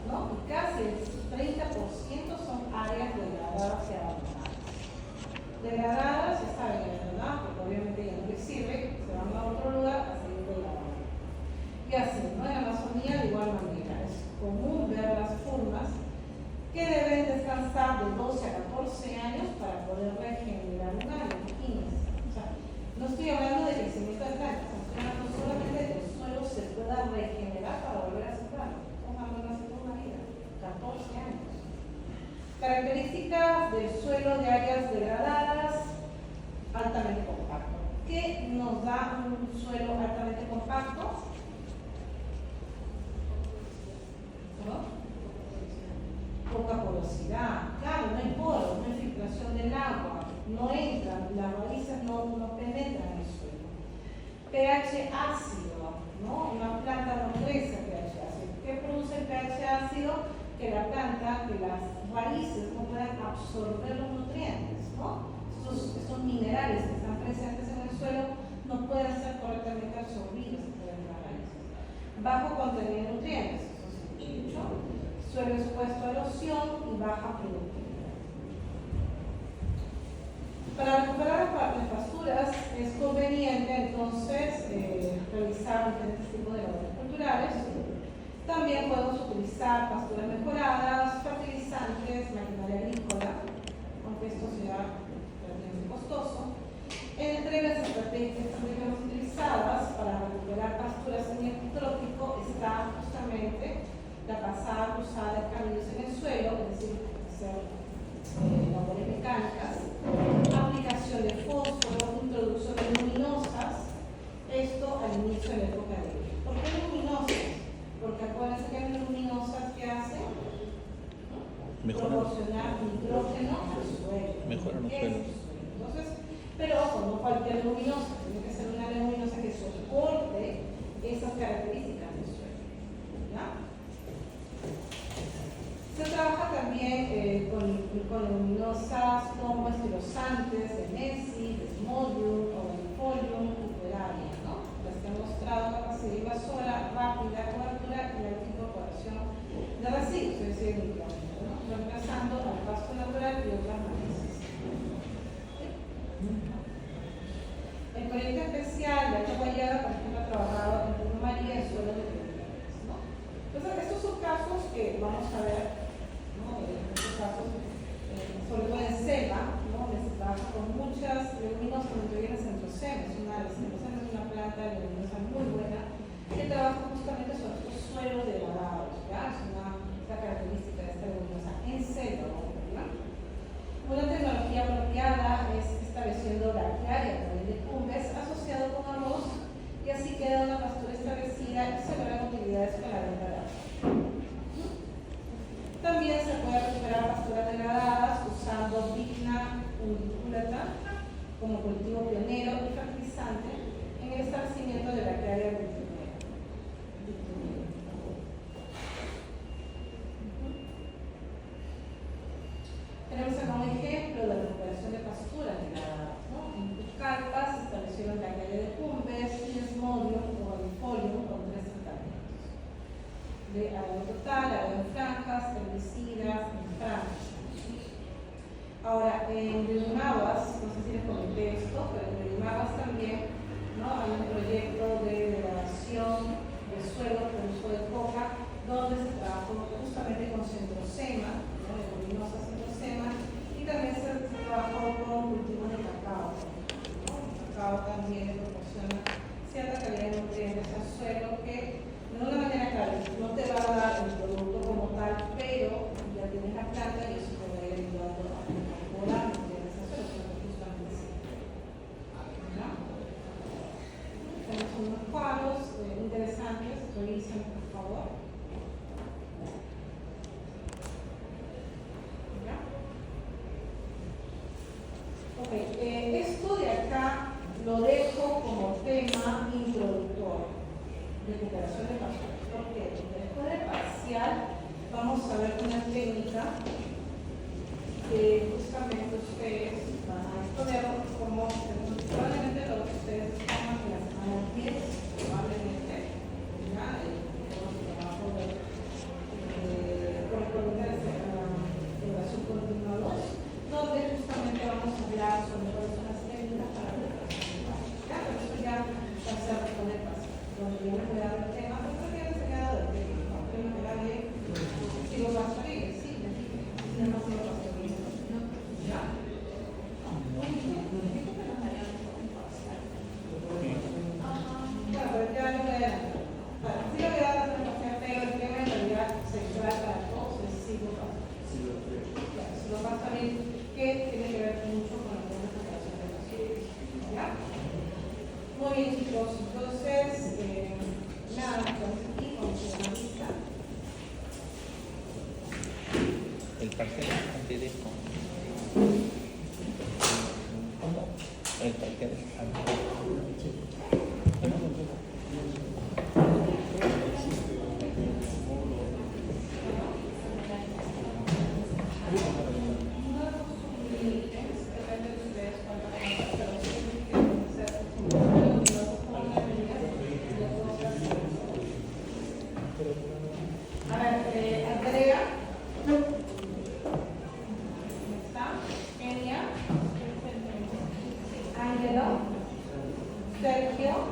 Speaker 1: ¿no? Y casi el 30% son áreas degradadas y abandonadas. Degradadas, ya saben, abandonadas, porque obviamente ya no les sirve, se van a otro lugar a seguir degradando. Y así, ¿no? En la Amazonía de igual manera, es común ver las formas que deben descansar de 12 a 14 años para poder regenerar un área. Imagínense. O sea, no estoy hablando de crecimiento de plantas, estoy hablando solamente de que el suelo se pueda regenerar para volver a sembrarlo. Estamos hablando de una segunda vida, 14 años. Características del suelo de áreas degradadas, altamente compacto. ¿Qué nos da un suelo altamente compacto? ¿No? Poca porosidad, claro, no hay poros, no hay filtración del agua, no entran, las raíces no penetran en el suelo. pH ácido, ¿no? Una planta no crece a pH ácido. ¿Qué produce el pH ácido? Que la planta, que las raíces no puedan absorber los nutrientes, ¿no? Estos minerales que están presentes en el suelo no pueden ser correctamente absorbidos por las raíces. Bajo contenido de nutrientes, eso es mucho. Suelo expuesto a erosión y baja productividad. Para recuperar las pasturas es conveniente entonces realizar diferentes tipos de labores culturales. También podemos utilizar pasturas mejoradas, fertilizantes, maquinaria agrícola, aunque esto sea relativamente costoso. Entre las estrategias utilizadas para recuperar pasturas en el trópico está justamente la pasada cruzada de cabellos en el suelo, es decir, hacer labores mecánicas, aplicación de fósforo, introducción de luminosas, esto al inicio de la época de lluvia. ¿Por qué luminosas? Porque acuérdense que las luminosas que hacen proporcionar nitrógeno al suelo.
Speaker 2: Mejoran los suelos.
Speaker 1: Entonces, pero ojo, no cualquier luminosa, tiene que ser una luminosa que soporte esas características del suelo. ¿Ya? Se trabaja también con luminosas como estilosantes de Messi, de Smodium o de Folium Literaria, ¿no? Las que han mostrado capacidad invasora, rápida cobertura y la incorporación de residuos, es decir, nitrógeno, ¿no? Reemplazando al pasto natural y otras malezas. El proyecto especial de Alta Guayana, por ejemplo, ha trabajado en Puno María en suelos de bibliotecas, ¿no? Entonces, estos son casos que vamos a ver, ¿no? En estos casos, sobre todo en selva, ¿no? Se trabaja con muchas leguminosas, incluyen el centrosema, es una planta leguminosa muy buena, que trabaja justamente sobre estos suelos degradados, ¿ya? Es una característica de esta leguminosa en selva, ¿no? Una tecnología apropiada es estableciendo braquiaria a través de cumbres asociado con arroz y así queda una pastura establecida y se logran utilidades para la venta de arroz. También se puede recuperar pasturas degradadas usando Vigna uniculata como cultivo pionero y fertilizante en el establecimiento de braquiaria vitinera. Tenemos acá un ejemplo de recuperación de pasturas degradadas, ¿no? En Pucallpa se establecieron la calle de Cumbres, Desmodium o Alifolium con 3 tratamientos. De área total, área de franjas, herbicidas, en franjas. Ahora, en Yurimaguas, no sé si les comenté esto, pero en Yurimaguas también, ¿no? Hay un proyecto de degradación de suelo por uso de coca, donde se trabajó justamente con centrosema, ¿no? De luminosas centrosema, y también se trabajó con cultivos de cacao, ¿no? El cacao también le proporciona cierta calidad de nutrientes al suelo que, de una manera clara, no te va a dar el producto como tal, pero ya tienes la planta y eso te va a ir ayudando a incorporar nutrientes al suelo, que justamente sí. ¿No? Tenemos unos cuadros interesantes, revisen por favor. Ok, esto de acá lo dejo como tema introductorio, recuperación de pasturas. ¿Por qué? Porque después del parcial vamos a ver una técnica que justamente ustedes van a estudiar como probablemente lo que ustedes toman en la semana 10, probablemente,
Speaker 2: parqueros antes de esto. ¿Cómo? El parquero.
Speaker 1: A ver, Andrea. ¿Está? Enia. Ángelo. Sergio.